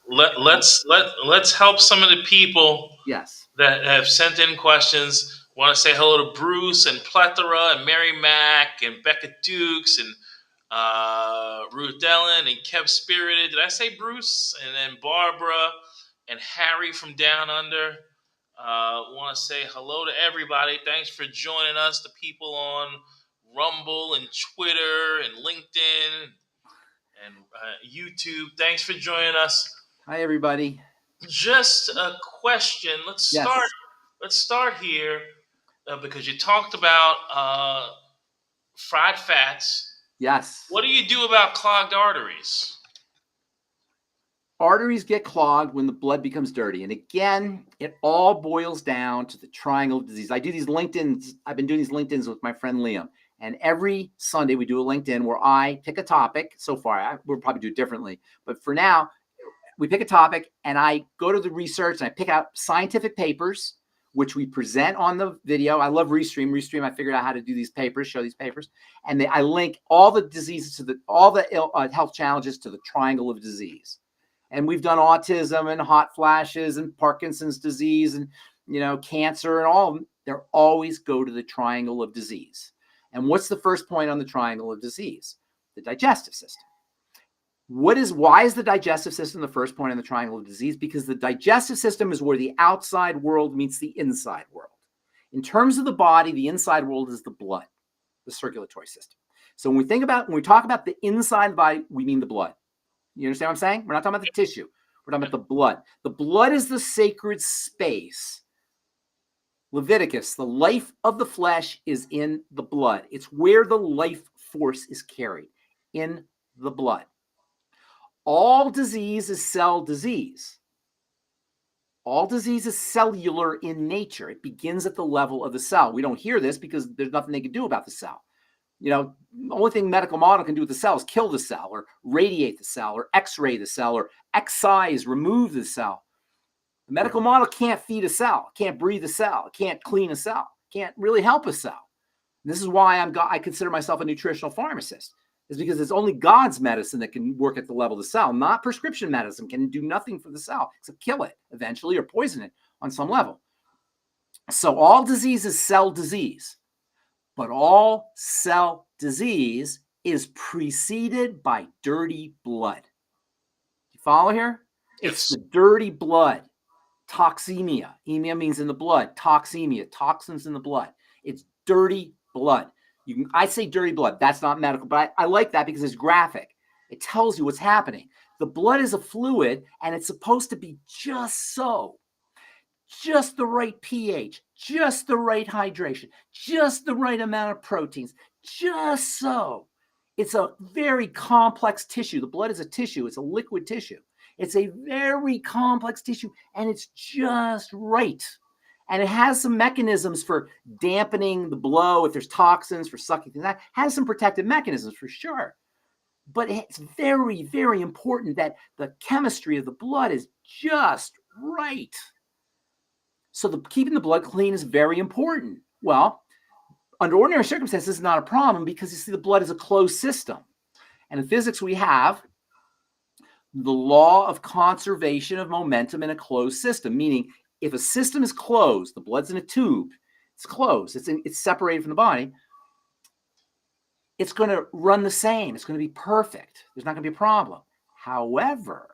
Let's help some of the people that have sent in questions. Want to say hello to Bruce and Plethora and Mary Mack and Becca Dukes and Ruth Dellen and Kev Spirited. Did I say Bruce? And then Barbara and Harry from Down Under. Want to say hello to everybody. Thanks for joining us. The people on Rumble and Twitter and LinkedIn and YouTube. Thanks for joining us. Hi, everybody. Just a question. Let's start here because you talked about fried fats. Yes. What do you do about clogged arteries? Arteries get clogged when the blood becomes dirty. And again, it all boils down to the triangle of disease. I do these LinkedIns. I've been doing these LinkedIns with my friend Liam. And every Sunday we do a LinkedIn where I pick a topic. So far, we'll probably do it differently. But for now, we pick a topic and I go to the research and I pick out scientific papers, which we present on the video. I love Restream. Restream, I figured out how to do these papers, show these papers. And I link all the diseases to all the health challenges to the triangle of disease. And we've done autism and hot flashes and Parkinson's disease and, cancer and all of them. They always go to the triangle of disease. And what's the first point on the triangle of disease? The digestive system. Why is the digestive system the first point on the triangle of disease? Because the digestive system is where the outside world meets the inside world. In terms of the body, the inside world is the blood, the circulatory system. So when we talk about the inside of the body, we mean the blood. You understand what I'm saying? We're not talking about the tissue. We're talking about the blood. The blood is the sacred space. Leviticus, the life of the flesh is in the blood. It's where the life force is carried, in the blood. All disease is cell disease. All disease is cellular in nature. It begins at the level of the cell. We don't hear this because there's nothing they can do about the cell. The only thing medical model can do with the cell is kill the cell or radiate the cell or x-ray the cell or excise, remove the cell. The medical model can't feed a cell, can't breathe a cell, can't clean a cell, can't really help a cell. And this is why I consider myself a nutritional pharmacist, is because it's only God's medicine that can work at the level of the cell, not prescription medicine can do nothing for the cell except kill it eventually or poison it on some level. So all disease is cell disease. But all cell disease is preceded by dirty blood. You follow here? Yes. It's the dirty blood. Toxemia. Emia means in the blood. Toxemia, toxins in the blood. It's dirty blood. I say dirty blood. That's not medical, but I like that because it's graphic. It tells you what's happening. The blood is a fluid, and it's supposed to be just so. Just the right pH, just the right hydration, just the right amount of proteins, just so. It's a very complex tissue. The blood is a tissue. It's a liquid tissue. It's a very complex tissue, and it's just right. And it has some mechanisms for dampening the blow if there's toxins, for sucking things out. It has some protective mechanisms for sure. But it's very, very important that the chemistry of the blood is just right. So keeping the blood clean is very important. Well, under ordinary circumstances, this is not a problem because you see the blood is a closed system. And in physics, we have the law of conservation of momentum in a closed system, meaning if a system is closed, the blood's in a tube, it's closed, it's separated from the body, it's going to run the same. It's going to be perfect. There's not going to be a problem. However,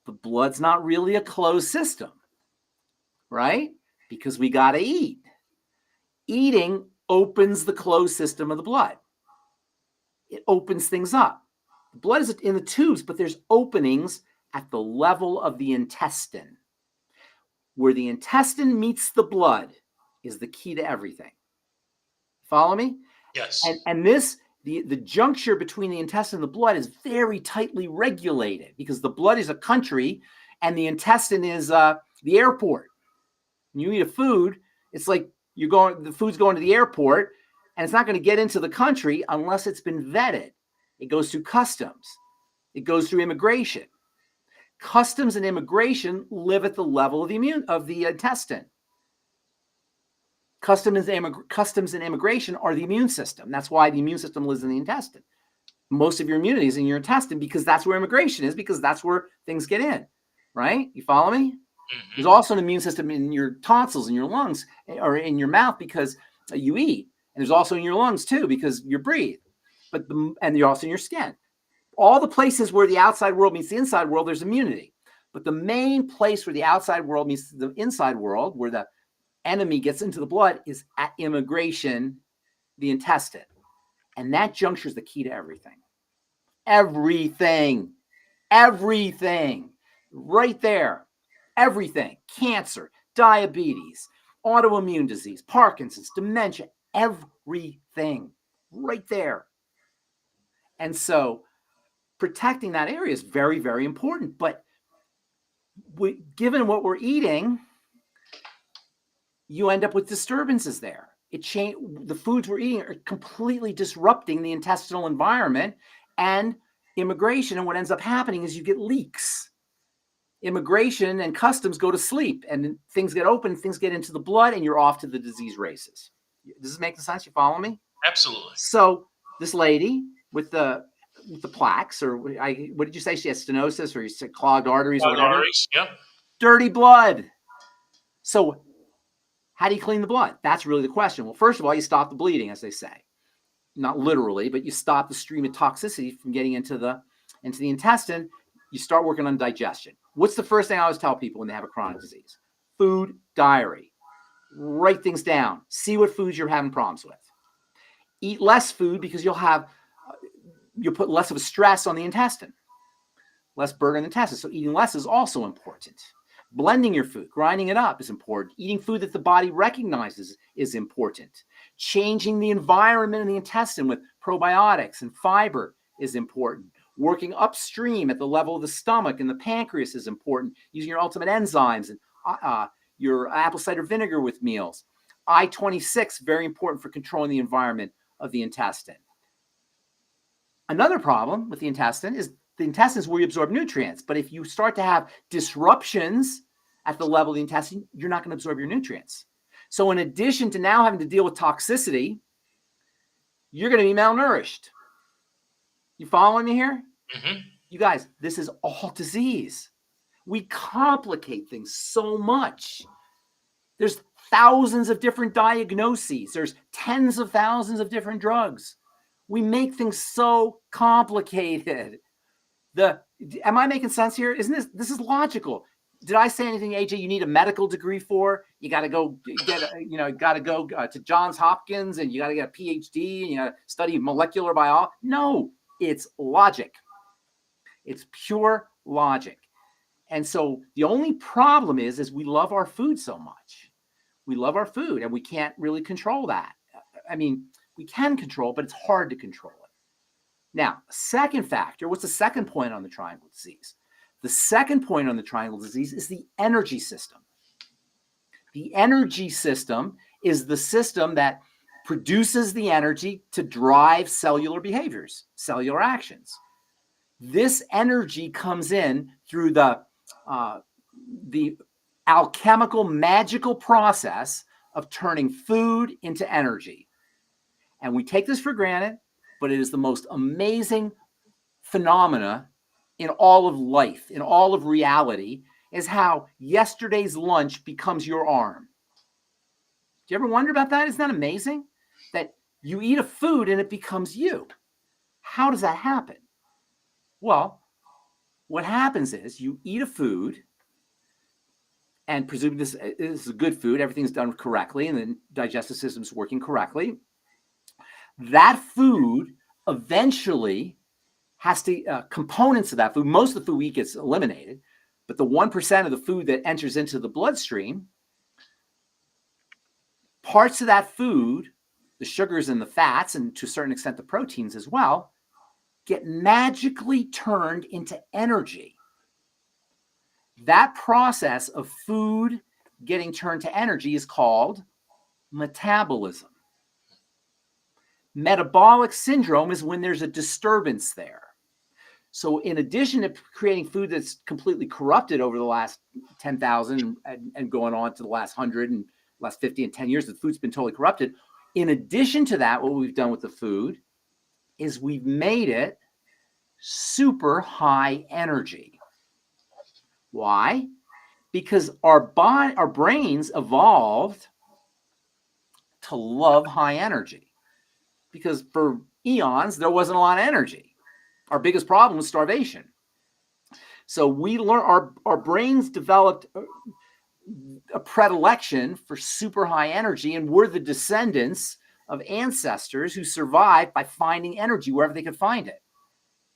the blood's not really a closed system, right? Because we got to eat. Eating opens the closed system of the blood. It opens things up. The blood is in the tubes, but there's openings at the level of the intestine. Where the intestine meets the blood is the key to everything. Follow me? Yes. And this, the juncture between the intestine and the blood is very tightly regulated because the blood is a country and the intestine is the airport. When you eat a food, it's like the food's going to the airport and it's not going to get into the country unless it's been vetted. It goes through customs. It goes through immigration. Customs and immigration live at the level of the intestine. Customs and immigration are the immune system. That's why the immune system lives in the intestine. Most of your immunity is in your intestine because that's where immigration is, because that's where things get in, right? You follow me? Mm-hmm. There's also an immune system in your tonsils, in your lungs, or in your mouth because you eat. And there's also in your lungs too because you breathe. And you're also in your skin. All the places where the outside world meets the inside world, there's immunity. But the main place where the outside world meets the inside world, where the enemy gets into the blood, is at immigration, the intestine. And that juncture is the key to everything. Everything. Right there. Everything. Cancer, diabetes, autoimmune disease, Parkinson's, dementia, everything. Right there. And so protecting that area is very, very important. But given what we're eating, you end up with disturbances there. The foods we're eating are completely disrupting the intestinal environment and immigration. And what ends up happening is you get leaks. Immigration and customs go to sleep and things get open, things get into the blood, and you're off to the disease races. Does this make sense? You follow me? Absolutely. So this lady with the plaques, or what did you say? She has stenosis, or you said clogged arteries, or whatever. Arteries, yeah. Dirty blood. So how do you clean the blood? That's really the question. Well, first of all, you stop the bleeding, as they say. Not literally, but you stop the stream of toxicity from getting into the intestine. You start working on digestion. What's the first thing I always tell people when they have a chronic disease? Food diary. Write things down. See what foods you're having problems with. Eat less food because you'll put less of a stress on the intestine. Less burden in the intestine. So eating less is also important. Blending your food, grinding it up is important. Eating food that the body recognizes is important. Changing the environment in the intestine with probiotics and fiber is important. Working upstream at the level of the stomach and the pancreas is important. Using your ultimate enzymes and your apple cider vinegar with meals. I-26, very important for controlling the environment of the intestine. Another problem with the intestine is the intestine is where you absorb nutrients. But if you start to have disruptions at the level of the intestine, you're not going to absorb your nutrients. So in addition to now having to deal with toxicity, you're going to be malnourished. You following me here? Mm-hmm. You guys, this is all disease. We complicate things so much. There's thousands of different diagnoses. There's tens of thousands of different drugs. We make things so complicated. Am I making sense here? This is logical. Did I say anything, AJ, you need a medical degree for? You got to go get, got to go to Johns Hopkins and you got to get a PhD and you got to study molecular biology. No, it's logic. It's pure logic. And so the only problem is we love our food so much. We love our food and we can't really control that. I mean, we can control, but it's hard to control it. Now, second factor, what's the second point on the triangle disease? The second point on the triangle disease is the energy system. The energy system is the system that produces the energy to drive cellular behaviors, cellular actions. This energy comes in through the alchemical, magical process of turning food into energy. And we take this for granted, but it is the most amazing phenomena in all of life, in all of reality, is how yesterday's lunch becomes your arm. Do you ever wonder about that? Isn't that amazing? That you eat a food and it becomes you. How does that happen? Well, what happens is you eat a food, and presumably this is a good food, everything's done correctly, and the digestive system is working correctly. That food eventually has to, components of that food, most of the food we eat gets eliminated, but the 1% of the food that enters into the bloodstream, parts of that food, the sugars and the fats, and to a certain extent the proteins as well, get magically turned into energy. That process of food getting turned to energy is called metabolism. Metabolic syndrome is when there's a disturbance there. So in addition to creating food that's completely corrupted over the last 10,000 and going on to the last 100 and last 50 and 10 years, the food's been totally corrupted. In addition to that, what we've done with the food is we've made it super high energy. Why? Because our brains evolved to love high energy. Because for eons, there wasn't a lot of energy. Our biggest problem was starvation. So we learn, our brains developed a predilection for super high energy, and we're the descendants of ancestors who survived by finding energy wherever they could find it.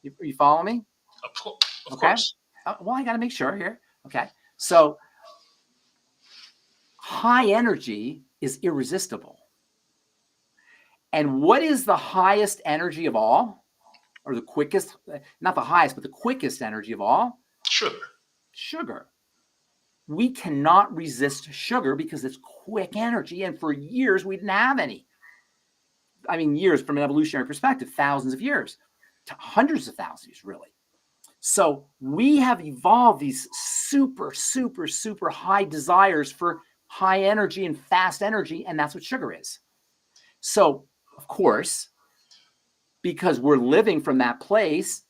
You follow me? Of course. Well, I got to make sure here. Okay. So high energy is irresistible. And what is the highest energy of all? Or the quickest, not the highest, but the quickest energy of all? Sugar. We cannot resist sugar because it's quick energy. And for years, we didn't have any. I mean, years from an evolutionary perspective, thousands of years, to hundreds of thousands of years, really. So we have evolved these super, super, super high desires for high energy and fast energy. And that's what sugar is. So, of course, because we're living from that place,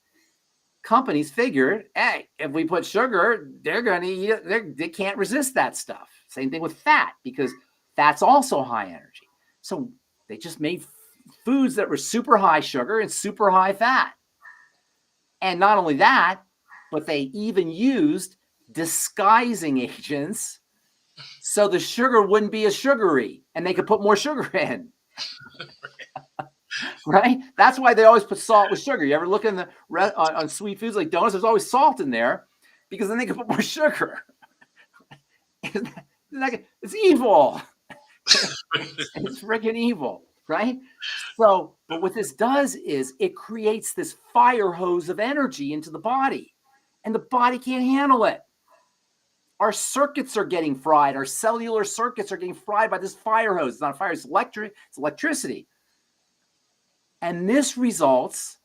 companies figured, hey, if we put sugar, they're going to eat it. They can't resist that stuff. Same thing with fat, because fat's also high energy. So they just made foods that were super high sugar and super high fat. And not only that, but they even used disguising agents so the sugar wouldn't be as sugary and they could put more sugar in. Right? That's why they always put salt with sugar. You ever look in the on sweet foods like donuts, there's always salt in there because then they can put more sugar. It's evil. It's freaking evil, right? So, but what this does is it creates this fire hose of energy into the body, and the body can't handle it. Our circuits are getting fried. Our cellular circuits are getting fried by this fire hose. It's not a fire, it's electricity. And this results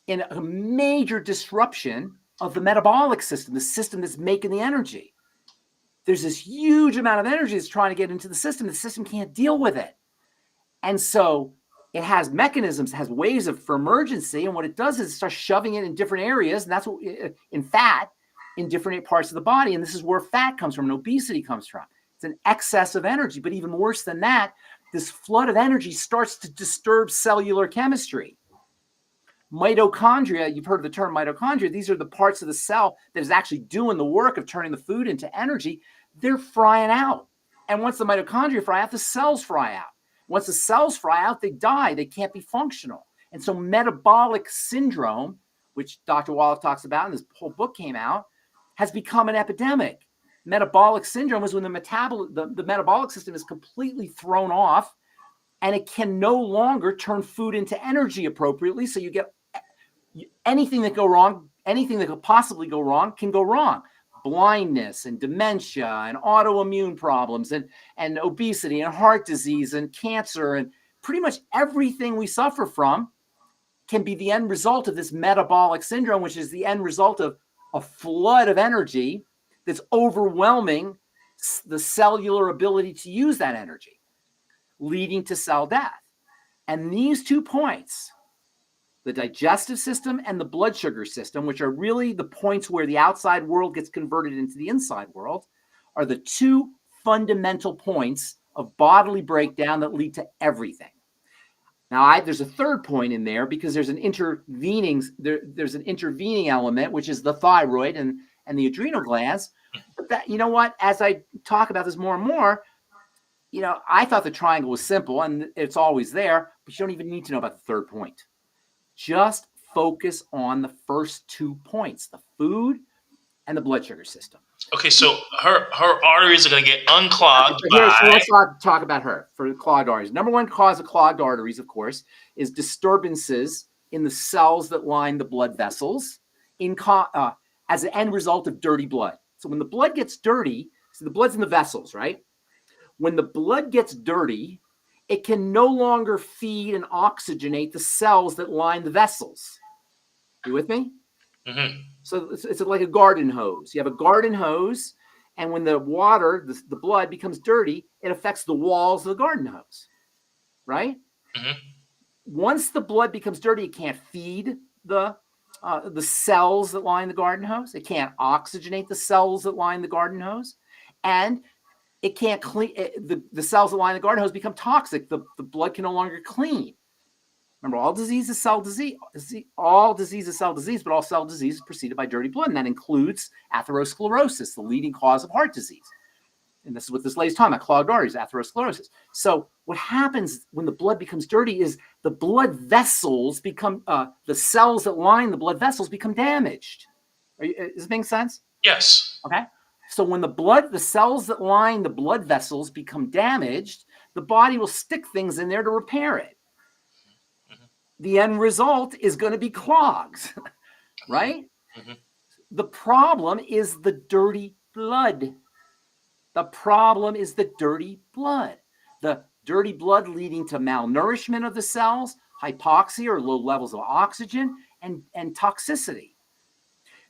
in a major disruption of the metabolic system, the system that's making the energy. There's this huge amount of energy that's trying to get into the system. The system can't deal with it. And so it has mechanisms, it has ways for emergency. And what it does is it starts shoving it in different areas. And that's what in fat, in different parts of the body. And this is where fat comes from and obesity comes from. It's an excess of energy. But even worse than that, this flood of energy starts to disturb cellular chemistry. Mitochondria, you've heard of the term mitochondria. These are the parts of the cell that is actually doing the work of turning the food into energy. They're frying out. And once the mitochondria fry out, the cells fry out. Once the cells fry out, they die. They can't be functional. And so metabolic syndrome, which Dr. Wallach talks about, and this whole book came out, has become an epidemic. Metabolic syndrome is when the metabolic system is completely thrown off, and it can no longer turn food into energy appropriately. So you get anything that go wrong, anything that could possibly go wrong can go wrong. Blindness and dementia and autoimmune problems and obesity and heart disease and cancer and pretty much everything we suffer from can be the end result of this metabolic syndrome, which is the end result of a flood of energy that's overwhelming the cellular ability to use that energy, leading to cell death. And these 2 points, the digestive system and the blood sugar system, which are really the points where the outside world gets converted into the inside world, are the 2 fundamental points of bodily breakdown that lead to everything. Now, there's a third point in there because there's an intervening element, which is the thyroid and the adrenal glands. But that, you know what, as I talk about this more and more, I thought the triangle was simple and it's always there, but you don't even need to know about the third point. Just focus on the first 2 points, the food and the blood sugar system. Okay, so her arteries are going to get unclogged So let's talk about her for clogged arteries. Number 1 cause of clogged arteries, of course, is disturbances in the cells that line the blood vessels as an end result of dirty blood. So when the blood gets dirty, so the blood's in the vessels, right? When the blood gets dirty, it can no longer feed and oxygenate the cells that line the vessels. You with me? Mm-hmm. So it's like a garden hose. You have a garden hose, and when the water, the blood becomes dirty, it affects the walls of the garden hose, right? Mm-hmm. Once the blood becomes dirty, it can't feed the cells that line the garden hose. It can't oxygenate the cells that line the garden hose, and it can't clean the cells that line the garden hose become toxic. The blood can no longer clean. Remember, all disease is cell disease. All disease is cell disease, but all cell disease is preceded by dirty blood, and that includes atherosclerosis, the leading cause of heart disease. And this is what this lady's talking about: clogged arteries, atherosclerosis. So what happens when the blood becomes dirty is the blood vessels become the cells that line the blood vessels become damaged. Is it making sense? Yes. Okay. So when the cells that line the blood vessels become damaged, the body will stick things in there to repair it. Mm-hmm. The end result is going to be clogs, right? Mm-hmm. The problem is the dirty blood. The problem is the dirty blood. The dirty blood leading to malnourishment of the cells, hypoxia or low levels of oxygen, and toxicity.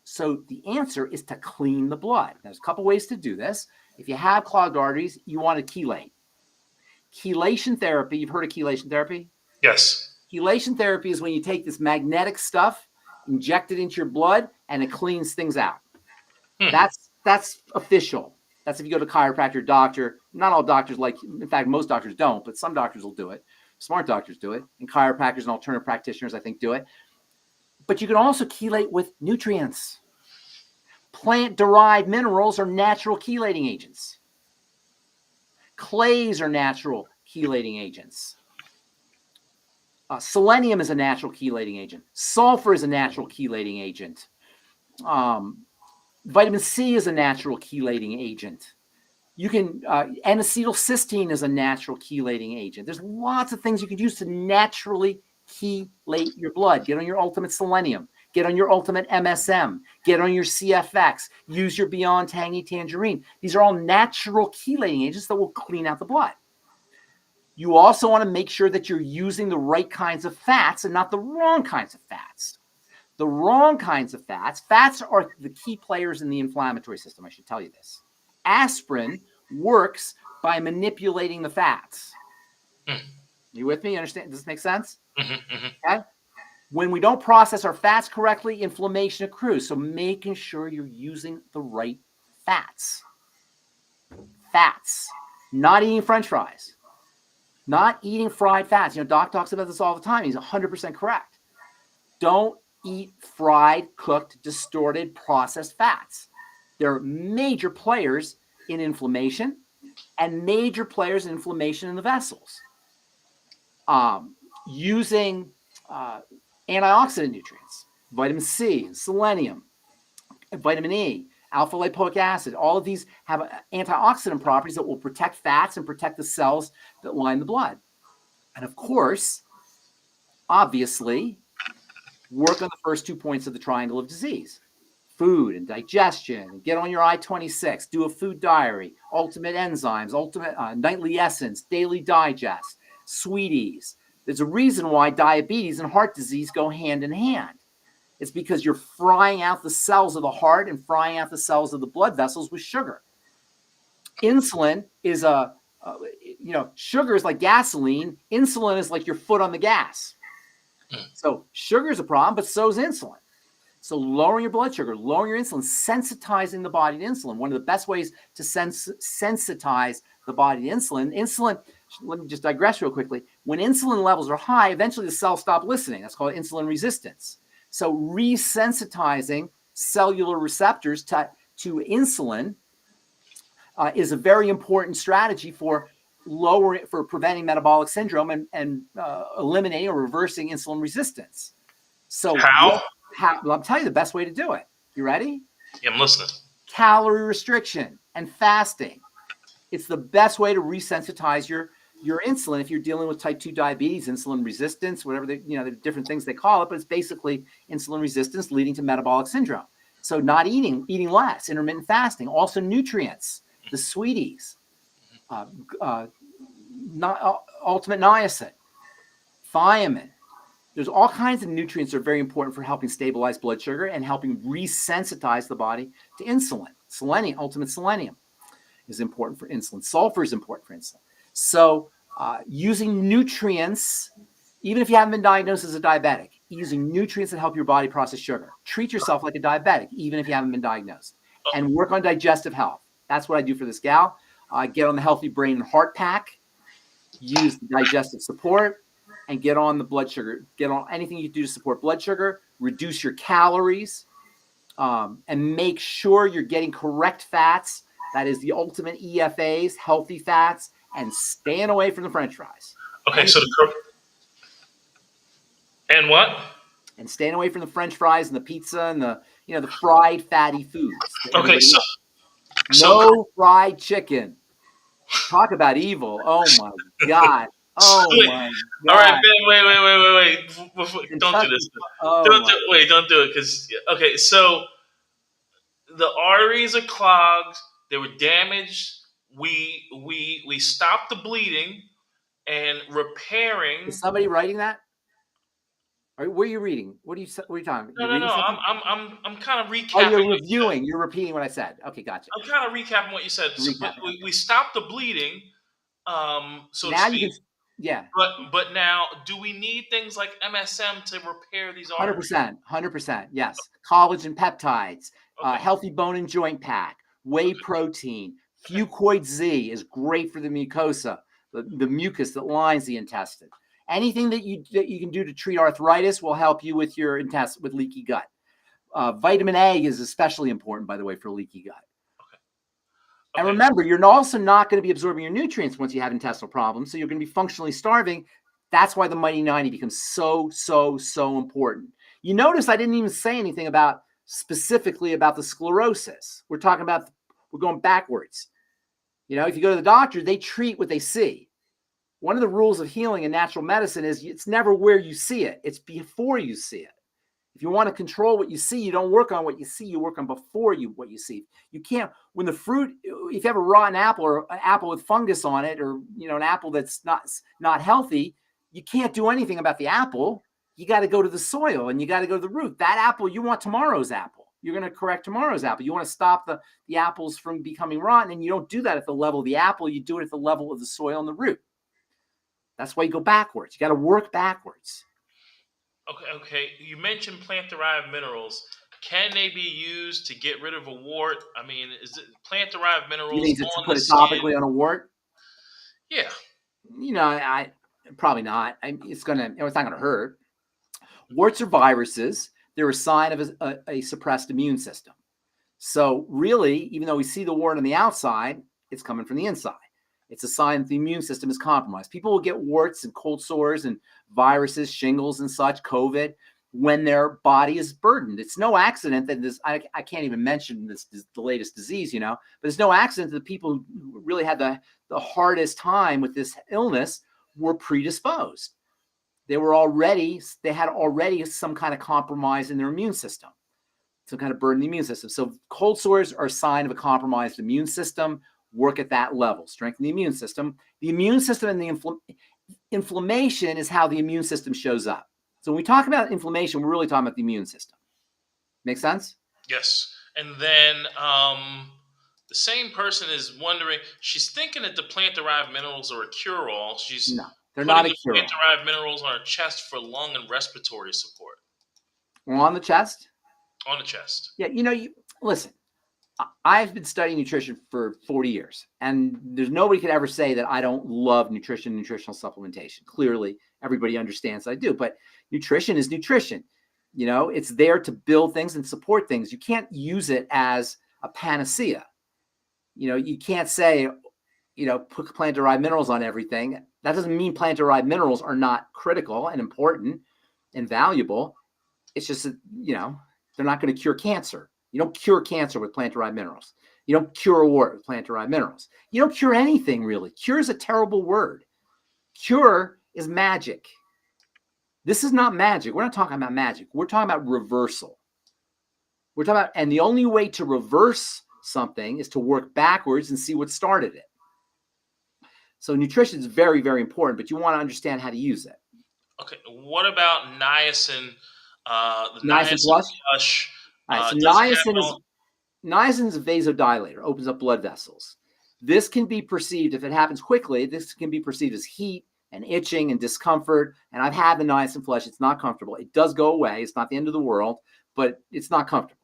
So the answer is to clean the blood. There's a couple ways to do this. If you have clogged arteries, you want to chelate. Chelation therapy, you've heard of chelation therapy? Yes. Chelation therapy is when you take this magnetic stuff, inject it into your blood, and it cleans things out. That's official. That's if you go to chiropractor, doctor. Not all doctors in fact, most doctors don't, but some doctors will do it. Smart doctors do it. And chiropractors and alternative practitioners, I think, do it. But you can also chelate with nutrients. Plant-derived minerals are natural chelating agents. Clays are natural chelating agents. Selenium is a natural chelating agent. Sulfur is a natural chelating agent. Vitamin C is a natural chelating agent. You can N-acetylcysteine is a natural chelating agent. There's lots of things you can use to naturally chelate your blood. Get on your ultimate selenium. Get on your ultimate MSM. Get on your CFX. Use your Beyond Tangy Tangerine. These are all natural chelating agents that will clean out the blood. You also want to make sure that you're using the right kinds of fats and not the wrong kinds of fats. The wrong kinds of fats are the key players in the inflammatory system. I should tell you this. Aspirin works by manipulating the fats. You with me? Understand? Does this make sense? Okay. When we don't process our fats correctly, inflammation accrues. So making sure you're using the right fats. Fats. Not eating French fries. Not eating fried fats. Doc talks about this all the time. He's 100% correct. Don't eat fried, cooked, distorted, processed fats. They're major players in inflammation and major players in inflammation in the vessels. Using antioxidant nutrients, vitamin C and selenium, vitamin E, alpha lipoic acid, all of these have antioxidant properties that will protect fats and protect the cells that line the blood. And of course, obviously, work on the first 2 points of the triangle of disease: food and digestion. Get on your I-26, do a food diary, ultimate enzymes, ultimate nightly essence, daily digest, sweeties. There's a reason why diabetes and heart disease go hand in hand. It's because you're frying out the cells of the heart and frying out the cells of the blood vessels with sugar. Insulin is sugar is like gasoline. Insulin is like your foot on the gas. So sugar is a problem, but so is insulin. So lowering your blood sugar, lowering your insulin, sensitizing the body to insulin. One of the best ways to sensitize the body to insulin, let me just digress real quickly. When insulin levels are high, eventually the cells stop listening. That's called insulin resistance. So resensitizing cellular receptors to insulin is a very important strategy for preventing metabolic syndrome and eliminating or reversing insulin resistance. So How? I'll tell you the best way to do it. You ready? Yeah, I'm listening. Calorie restriction and fasting. It's the best way to resensitize your insulin if you're dealing with type 2 diabetes, insulin resistance, whatever the different things they call it, but it's basically insulin resistance leading to metabolic syndrome. So not eating less, intermittent fasting, also nutrients, the sweeties, ultimate niacin, thiamine. There's all kinds of nutrients that are very important for helping stabilize blood sugar and helping resensitize the body to insulin. Selenium, ultimate selenium is important for insulin. Sulfur is important for insulin. So using nutrients, even if you haven't been diagnosed as a diabetic, using nutrients that help your body process sugar. Treat yourself like a diabetic, even if you haven't been diagnosed. And work on digestive health. That's what I do for this gal. Get on the Healthy Brain and Heart Pack. Use the digestive support. And get on the blood sugar. Get on anything you do to support blood sugar. Reduce your calories. And make sure you're getting correct fats. That is the ultimate EFAs, healthy fats. And staying away from the French fries. Okay, so and what? And staying away from the French fries and the pizza and the fried fatty foods. Okay, no fried chicken. Talk about evil. Oh my God. Oh my God. All right, Ben, wait. Don't do this. Don't do it. Okay, so the arteries are clogged. They were damaged. We stopped the bleeding and repairing. Is somebody writing that? Where are you reading? What are you talking about? No. I'm kind of recapping. Oh, you're reviewing. You're repeating what I said. Okay, gotcha. I'm kind of recapping what you said. So we stopped the bleeding. So now to speak. Yeah. But now, do we need things like MSM to repair these arteries? 100%. Yes. Collagen peptides, healthy bone and joint pack, whey protein, Fucoid Z is great for the mucosa, the mucus that lines the intestine. Anything that you can do to treat arthritis will help you with your intestine, with leaky gut. Vitamin A is especially important, by the way, for leaky gut. And remember, you're also not going to be absorbing your nutrients once you have intestinal problems. So you're going to be functionally starving. That's why the Mighty 90 becomes so important. You notice I didn't even say anything specifically about the sclerosis. We're going backwards. If you go to the doctor, they treat what they see. One of the rules of healing in natural medicine is it's never where you see it. It's before you see it. If you want to control what you see, you don't work on what you see. You work on what you see. You can't, when the fruit, if you have a rotten apple or an apple with fungus on it, or, an apple that's not healthy, you can't do anything about the apple. You got to go to the soil and you got to go to the root. That apple, you want tomorrow's apple. You're going to correct tomorrow's apple. You want to stop the apples from becoming rotten. And you don't do that at the level of the apple. You do it at the level of the soil and the root. That's why you go backwards. You got to work backwards. Okay. You mentioned plant-derived minerals. Can they be used to get rid of a wart? I mean, is it plant-derived minerals? You mean to put it topically on a wart? Yeah. I probably not. It's not going to hurt. Warts are viruses. They're a sign of a suppressed immune system. So really, even though we see the wart on the outside, it's coming from the inside. It's a sign that the immune system is compromised. People will get warts and cold sores and viruses, shingles and such, COVID, when their body is burdened. It's no accident that this, I can't even mention this, the latest disease, but it's no accident that the people who really had the hardest time with this illness were predisposed. They had already some kind of compromise in their immune system, some kind of burden in the immune system. So cold sores are a sign of a compromised immune system. Work at that level, strengthen the immune system. The immune system and the inflammation is how the immune system shows up. So when we talk about inflammation, we're really talking about the immune system. Make sense? Yes. And then the same person is wondering, she's thinking that the plant-derived minerals are a cure-all. No, they're not a cure-all. Plant-derived minerals on her chest for lung and respiratory support. On the chest? On the chest. Yeah, listen, I've been studying nutrition for 40 years, and there's nobody could ever say that I don't love nutrition, nutritional supplementation. Clearly, everybody understands I do, but nutrition is nutrition. It's there to build things and support things. You can't use it as a panacea. You can't say, put plant-derived minerals on everything. That doesn't mean plant-derived minerals are not critical and important and valuable. It's just that, they're not going to cure cancer. You don't cure cancer with plant-derived minerals. You don't cure a wart with plant-derived minerals. You don't cure anything, really. Cure is a terrible word. Cure is magic. This is not magic. We're not talking about magic. We're talking about reversal. And the only way to reverse something is to work backwards and see what started it. So nutrition is very, very important, but you want to understand how to use it. Okay. What about niacin? The niacin flush. All right, so niacin is a vasodilator, opens up blood vessels. This can be perceived, if it happens quickly, this can be perceived as heat and itching and discomfort. And I've had the niacin flush. It's not comfortable. It does go away. It's not the end of the world, but it's not comfortable.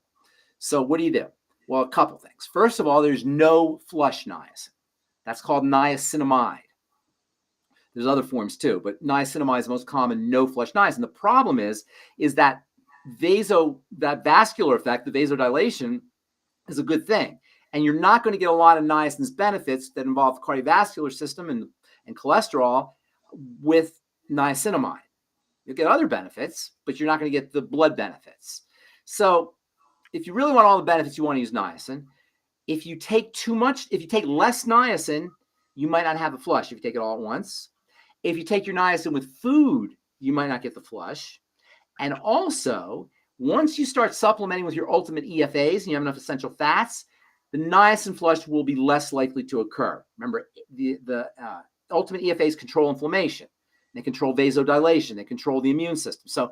So what do? Well, a couple things. First of all, there's no flush niacin. That's called niacinamide. There's other forms too, but niacinamide is the most common no flush niacin. The problem is that that vascular effect, the vasodilation, is a good thing. And you're not going to get a lot of niacin's benefits that involve the cardiovascular system and cholesterol with niacinamide. You'll get other benefits, but you're not going to get the blood benefits. So if you really want all the benefits, you want to use niacin. If you take less niacin, you might not have a flush if you take it all at once. If you take your niacin with food, you might not get the flush. And also, once you start supplementing with your ultimate EFAs and you have enough essential fats, the niacin flush will be less likely to occur. Remember, the ultimate EFAs control inflammation. They control vasodilation. They control the immune system. So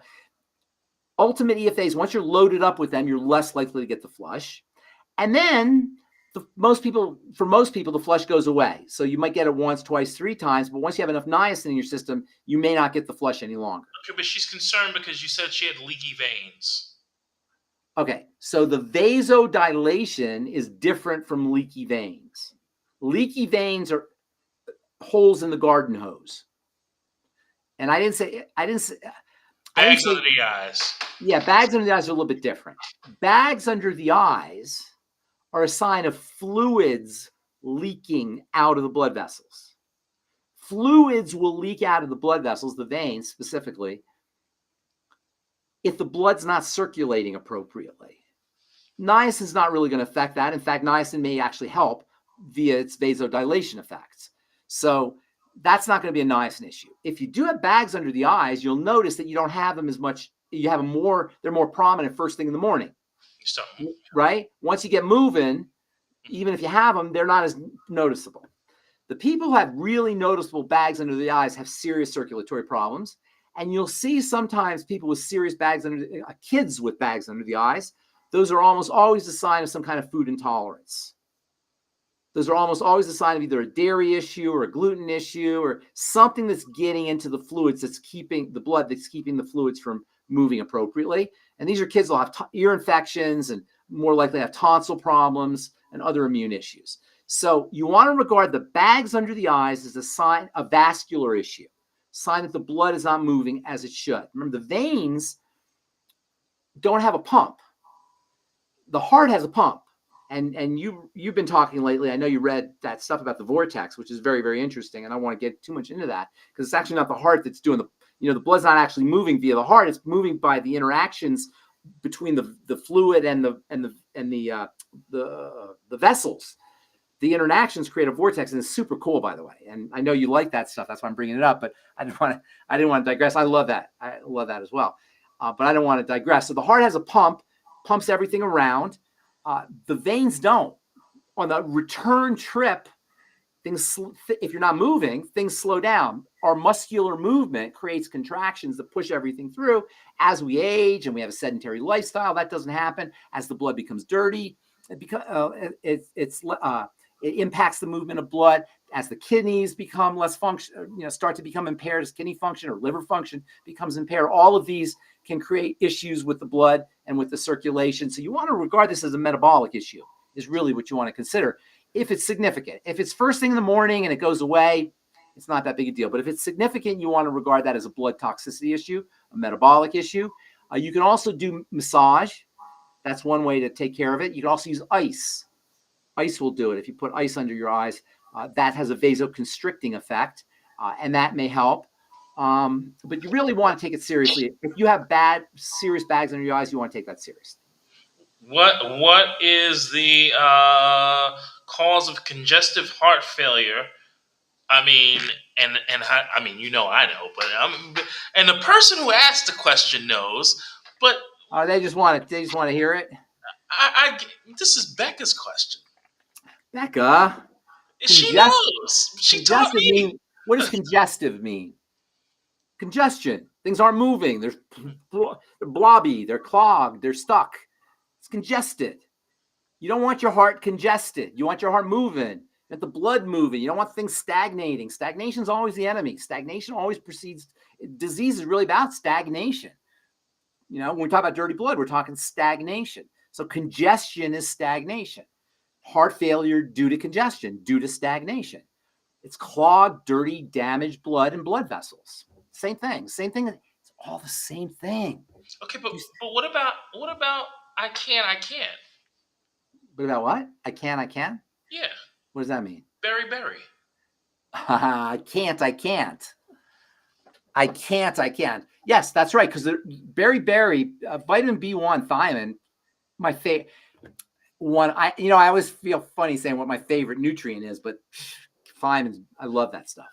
ultimate EFAs, once you're loaded up with them, you're less likely to get the flush. And then for most people, the flush goes away. So you might get it once, twice, 3 times, but once you have enough niacin in your system, you may not get the flush any longer. Okay, but she's concerned because you said she had leaky veins. Okay, so the vasodilation is different from leaky veins. Leaky veins are holes in the garden hose. And I didn't say bags under the eyes. Yeah, bags under the eyes are a little bit different. Bags under the eyes are a sign of fluids leaking out of the blood vessels. Fluids will leak out of the blood vessels, the veins specifically, if the blood's not circulating appropriately. Niacin is not really going to affect that. In fact, niacin may actually help via its vasodilation effects. So that's not going to be a niacin issue. If you do have bags under the eyes, you'll notice that you don't have them as much. You have them more, they're more prominent first thing in the morning. Right? Once you get moving, even if you have them, they're not as noticeable. The people who have really noticeable bags under the eyes have serious circulatory problems. And you'll see sometimes people with serious bags kids with bags under the eyes. Those are almost always a sign of some kind of food intolerance. Those are almost always a sign of either a dairy issue or a gluten issue or something that's getting into the fluids that's keeping the blood, that's keeping the fluids from moving appropriately. And these are kids that will have ear infections and more likely have tonsil problems and other immune issues. So you want to regard the bags under the eyes as a sign, a vascular issue, sign that the blood is not moving as it should. Remember, the veins don't have a pump. The heart has a pump. And you've been talking lately. I know you read that stuff about the vortex, which is very, very interesting. And I don't want to get too much into that because it's actually not the heart that's doing the blood's not actually moving via the heart. It's moving by the interactions between the fluid and the vessels. The interactions create a vortex, and it's super cool, by the way. And I know you like that stuff. That's why I'm bringing it up. But I didn't want to digress. I love that. I love that as well. But I don't want to digress. So the heart has a pump, pumps everything around. The veins don't. On the return trip, if you're not moving, things slow down. Our muscular movement creates contractions that push everything through. As we age and we have a sedentary lifestyle, that doesn't happen. As the blood becomes dirty, it impacts the movement of blood. As the kidneys become less start to become impaired, as kidney function or liver function becomes impaired, all of these can create issues with the blood and with the circulation. So you want to regard this as a metabolic issue, is really what you want to consider. If it's significant, if it's first thing in the morning and it goes away, it's not that big a deal. But if it's significant, you want to regard that as a blood toxicity issue, a metabolic issue. You can also do massage. That's one way to take care of it. You can also use ice. Ice will do it. If you put ice under your eyes, that has a vasoconstricting effect, and that may help. But you really want to take it seriously. If you have serious bags under your eyes, you want to take that seriously. What is the cause of congestive heart failure? I mean, I mean, I know, but and the person who asked the question knows, but they just want to hear it. This is Becca's question. Becca, she knows. She taught me. What does congestive mean? Congestion. Things aren't moving. They're blobby. They're clogged. They're stuck. It's congested. You don't want your heart congested. You want your heart moving. You want the blood moving. You don't want things stagnating. Stagnation is always the enemy. Stagnation always precedes. Disease is really about stagnation. When we talk about dirty blood, we're talking stagnation. So congestion is stagnation. Heart failure due to congestion, due to stagnation. It's clogged, dirty, damaged blood and blood vessels. Same thing. Same thing. It's all the same thing. Okay, but what about I can't? What about what? I can? Yeah. What does that mean? Berry. I can't. Yes, that's right. Because berry, vitamin B1, thiamine, my favorite one. I always feel funny saying what my favorite nutrient is, but thiamine, I love that stuff.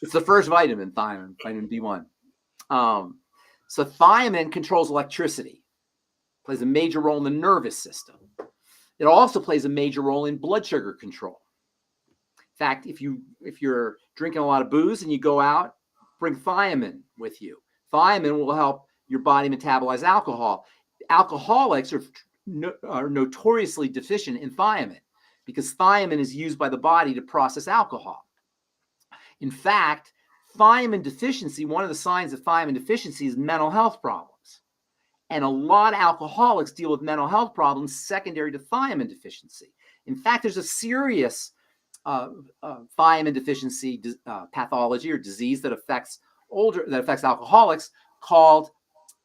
It's the first vitamin B1. So thiamine controls electricity, plays a major role in the nervous system. It also plays a major role in blood sugar control. In fact, if you're drinking a lot of booze and you go out, bring thiamine with you. Thiamine will help your body metabolize alcohol. Alcoholics are notoriously deficient in thiamine because thiamine is used by the body to process alcohol. In fact, thiamine deficiency, one of the signs of thiamine deficiency is mental health problems. And a lot of alcoholics deal with mental health problems secondary to thiamine deficiency. In fact, there's a serious thiamine deficiency pathology or disease that affects alcoholics called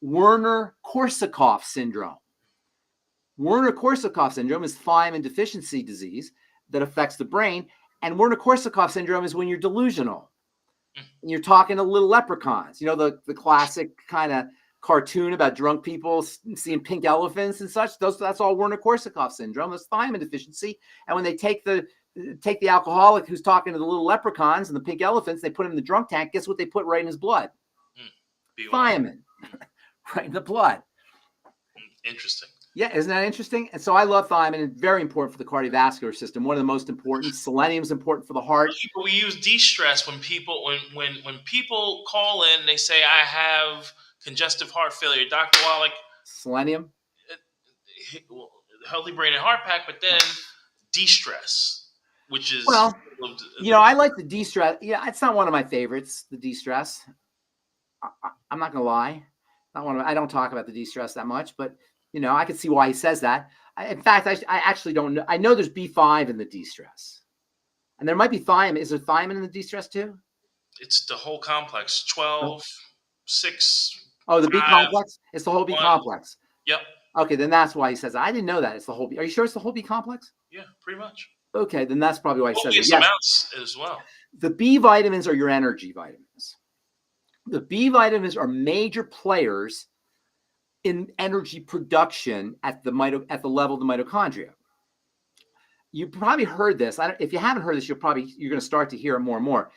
Werner-Korsakoff syndrome. Werner-Korsakoff syndrome is thiamine deficiency disease that affects the brain. And Werner-Korsakoff syndrome is when you're delusional. And you're talking to little leprechauns. The classic kind of cartoon about drunk people seeing pink elephants and such. That's all Werner-Korsakoff syndrome. That's thiamine deficiency. And when they take the alcoholic who's talking to the little leprechauns and the pink elephants, they put him in the drunk tank. Guess what they put right in his blood? Thiamine. Right in the blood. Interesting. Yeah, isn't that interesting? And so I love thiamine. It's very important for the cardiovascular system. One of the most important. Selenium is important for the heart. We use de-stress when people call in. They say, "I have congestive heart failure." Dr. Wallach. Selenium. Healthy Brain and Heart Pack, but then de-stress, which is I like the de-stress. Yeah, it's not one of my favorites. The de-stress. I'm not gonna lie. I don't talk about the de-stress that much, but. I can see why he says that. In fact, I actually don't know. I know there's B5 in the de-stress. And there might be thiamine. Is there thiamine in the de-stress too? It's the whole complex. 12, 6, Oh, the B 5, complex? It's the whole B 1. complex. Yep. Okay, then that's why he says I didn't know that. It's the whole B. Are you sure it's the whole B complex? Yeah, pretty much. Okay, then that's probably why he says it. Copious Yes, amounts as well. the B vitamins are your energy vitamins. The B vitamins are major players in energy production at the level of the mitochondria. You probably heard this. If you haven't heard this, you're going to start to hear it more and more.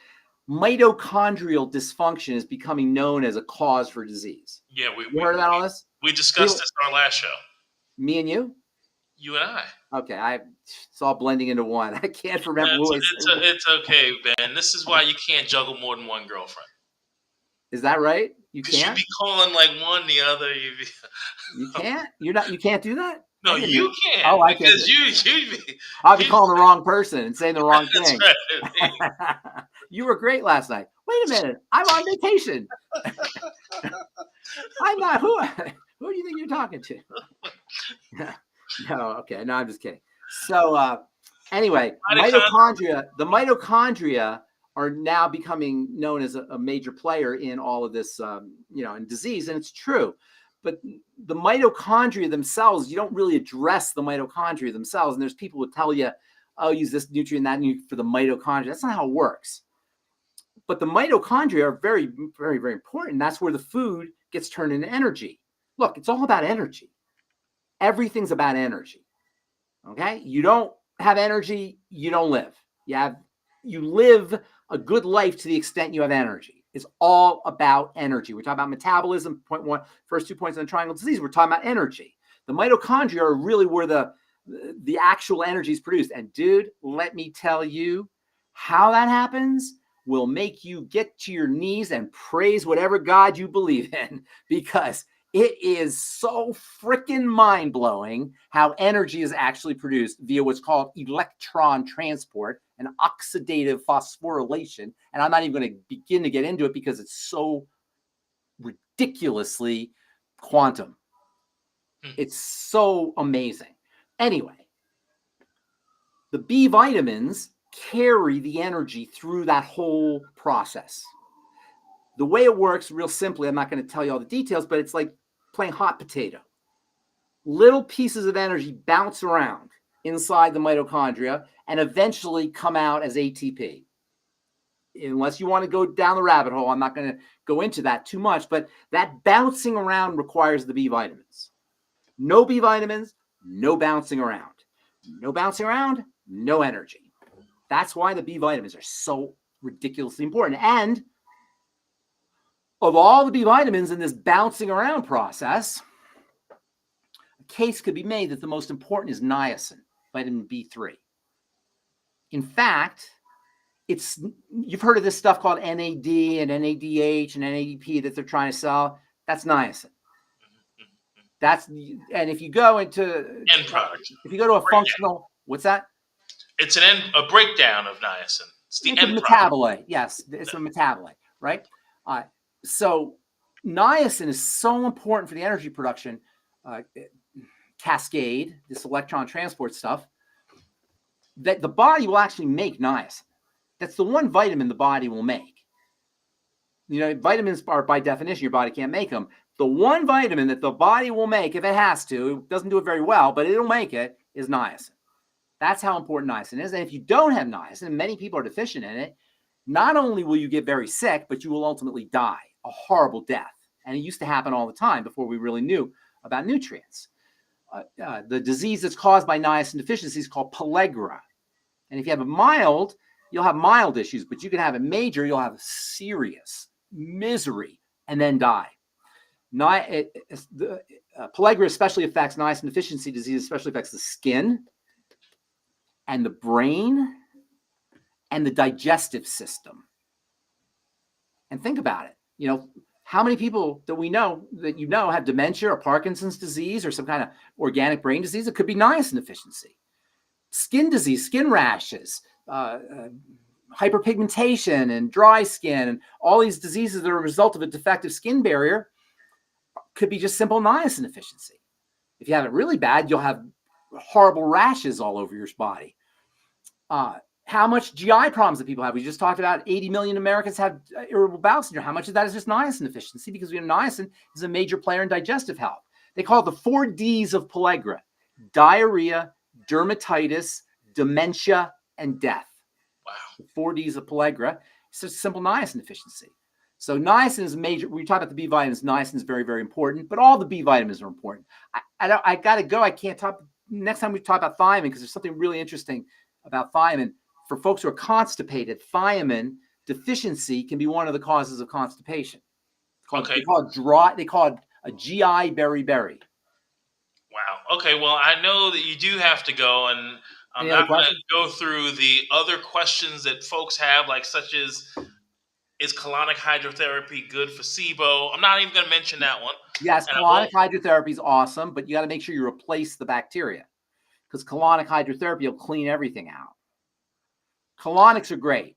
Mitochondrial dysfunction is becoming known as a cause for disease. Yeah, You heard about all this? We discussed this in our last show. Me and you? You and I. Okay, it's all blending into one. I can't remember what it's okay, Ben. This is why you can't juggle more than one girlfriend. Is that right? You Because can't? you'd be calling like one the other. You can't? You can't do that? No, you can. Oh, I can't. I'll be calling the wrong person and saying the wrong thing. That's right. You were great last night. Wait a minute. I'm on vacation. I'm not. Who do you think you're talking to? No, okay. No, I'm just kidding. So anyway, the mitochondria are now becoming known as a major player in all of this, in disease, and it's true. But the mitochondria themselves, you don't really address the mitochondria themselves. And there's people who tell you, oh, use this nutrient, that nutrient for the mitochondria. That's not how it works. But the mitochondria are very, very, very important. That's where the food gets turned into energy. Look, it's all about energy. Everything's about energy. Okay? You don't have energy, you don't live. You live a good life to the extent you have energy. It's all about energy. We're talking about metabolism, point one, first 2 points on the triangle disease. We're talking about energy. The mitochondria are really where the actual energy is produced. And dude, let me tell you, how that happens will make you get to your knees and praise whatever God you believe in, because it is so freaking mind-blowing how energy is actually produced via what's called electron transport and oxidative phosphorylation. And I'm not even going to begin to get into it because it's so ridiculously quantum. It's so amazing. Anyway, the B vitamins carry the energy through that whole process. The way it works, real simply, I'm not going to tell you all the details, but it's like playing hot potato. Little pieces of energy bounce around inside the mitochondria and eventually come out as ATP. Unless you want to go down the rabbit hole, I'm not going to go into that too much, but that bouncing around requires the B vitamins. No B vitamins, no bouncing around. No bouncing around, no energy. That's why the B vitamins are so ridiculously important. And of all the B vitamins in this bouncing around process, a case could be made that the most important is niacin, vitamin B3. In fact, you've heard of this stuff called NAD and NADH and NADP that they're trying to sell. That's niacin. And if you go into end product, if you go to a functional, what's that? It's a breakdown of niacin. It's the end metabolite. product. Yes, it's a metabolite, right? So niacin is so important for the energy production cascade, this electron transport stuff, that the body will actually make niacin. That's the one vitamin the body will make. Vitamins are, by definition, your body can't make them. The one vitamin that the body will make, if it has to, it doesn't do it very well, but it'll make it, is niacin. That's how important niacin is. And if you don't have niacin, and many people are deficient in it, not only will you get very sick, but you will ultimately die a horrible death. And it used to happen all the time before we really knew about nutrients. The disease that's caused by niacin deficiency is called pellagra. And if you have a mild, you'll have mild issues, but you can have a major, you'll have serious misery and then die. Pellagra especially affects niacin deficiency disease, especially affects the skin and the brain and the digestive system. And think about it. How many people that have dementia or Parkinson's disease or some kind of organic brain disease? It could be niacin deficiency. Skin disease, skin rashes, hyperpigmentation and dry skin, and all these diseases that are a result of a defective skin barrier could be just simple niacin deficiency. If you have it really bad, you'll have horrible rashes all over your body. How much GI problems that people have? We just talked about 80 million Americans have irritable bowel syndrome. How much of that is just niacin deficiency? Because we know niacin is a major player in digestive health. They call it the 4 Ds of pellagra: diarrhea, dermatitis, dementia, and death. Wow. The 4 Ds of pellagra. It's just simple niacin deficiency. So niacin is major. We talk about the B vitamins. Niacin is very, very important, but all the B vitamins are important. I got to go. I can't talk. Next time we talk about thiamine, because there's something really interesting about thiamine. For folks who are constipated, thiamine deficiency can be one of the causes of constipation. Okay. They call it dry. They call it a GI beriberi. Wow. Okay. Well, I know that you do have to go, and I'm Any other not going to questions? go through the other questions that folks have, like such as, is colonic hydrotherapy good for SIBO? I'm not even going to mention that one. Yes, And I colonic won't. hydrotherapy is awesome, but you got to make sure you replace the bacteria, because colonic hydrotherapy will clean everything out. Colonics are great,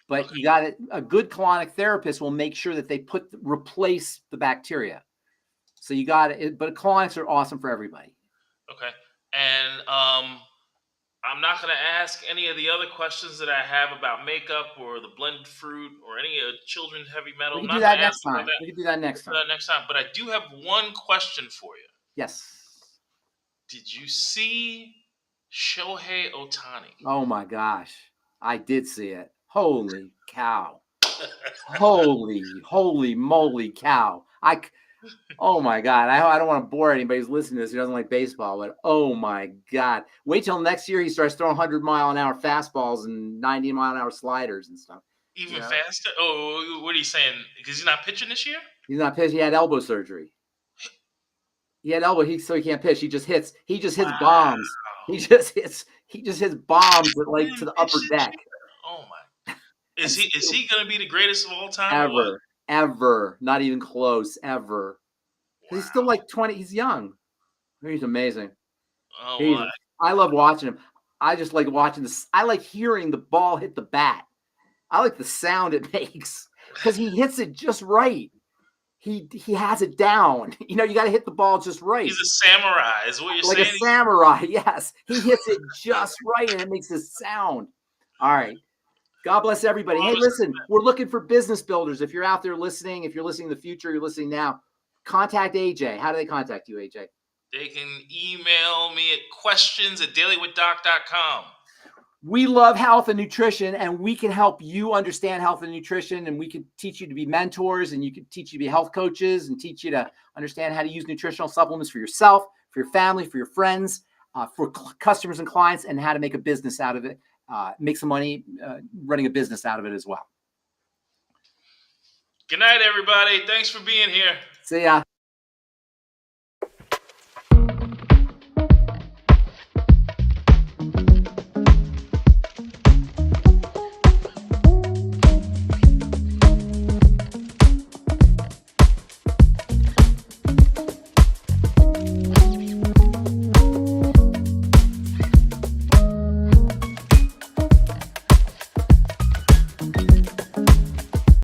but Okay. you got a good colonic therapist will make sure that they replace the bacteria. So you got it, but colonics are awesome for everybody. Okay. And I'm not going to ask any of the other questions that I have about makeup or the blended fruit or any children's heavy metal. We I'm can do not going that to ask next you about time. that. We can do that next time. Next time. But I do have one question for you. Yes. Did you see Shohei Ohtani? Oh my gosh, I did see it. Holy cow! Holy moly cow! Oh my God, I don't want to bore anybody who's listening to this who doesn't like baseball, but oh my God, wait till next year he starts throwing 100-mile-an-hour fastballs and 90-mile-an-hour sliders and stuff. Even faster? Oh, what are you saying? Because he's not pitching this year? He's not pitching. He had elbow surgery. He had elbow, so he can't pitch. He just hits Wow. bombs. He just hits bombs that, like, to the upper deck. Oh my! Is he going to be the greatest of all time? Ever, not even close, ever. Wow. He's still like 20. He's young. He's amazing. Oh, well, I love watching him. I just like watching this. I like hearing the ball hit the bat. I like the sound it makes because he hits it just right. He has it down. You know, you got to hit the ball just right. He's a samurai, is what you're like saying? Like a samurai, yes. He hits it just right, and it makes a sound. All right. God bless everybody. Hey, listen, we're looking for business builders. If you're out there listening, if you're listening in the future, you're listening now, contact AJ. How do they contact you, AJ? They can email me at questions@dailywithdoc.com. We love health and nutrition, and we can help you understand health and nutrition, and we can teach you to be mentors, and you can teach you to be health coaches, and teach you to understand how to use nutritional supplements for yourself, for your family, for your friends, for customers and clients, and how to make a business out of it, make some money running a business out of it as well. Good night, everybody. Thanks for being here. See ya.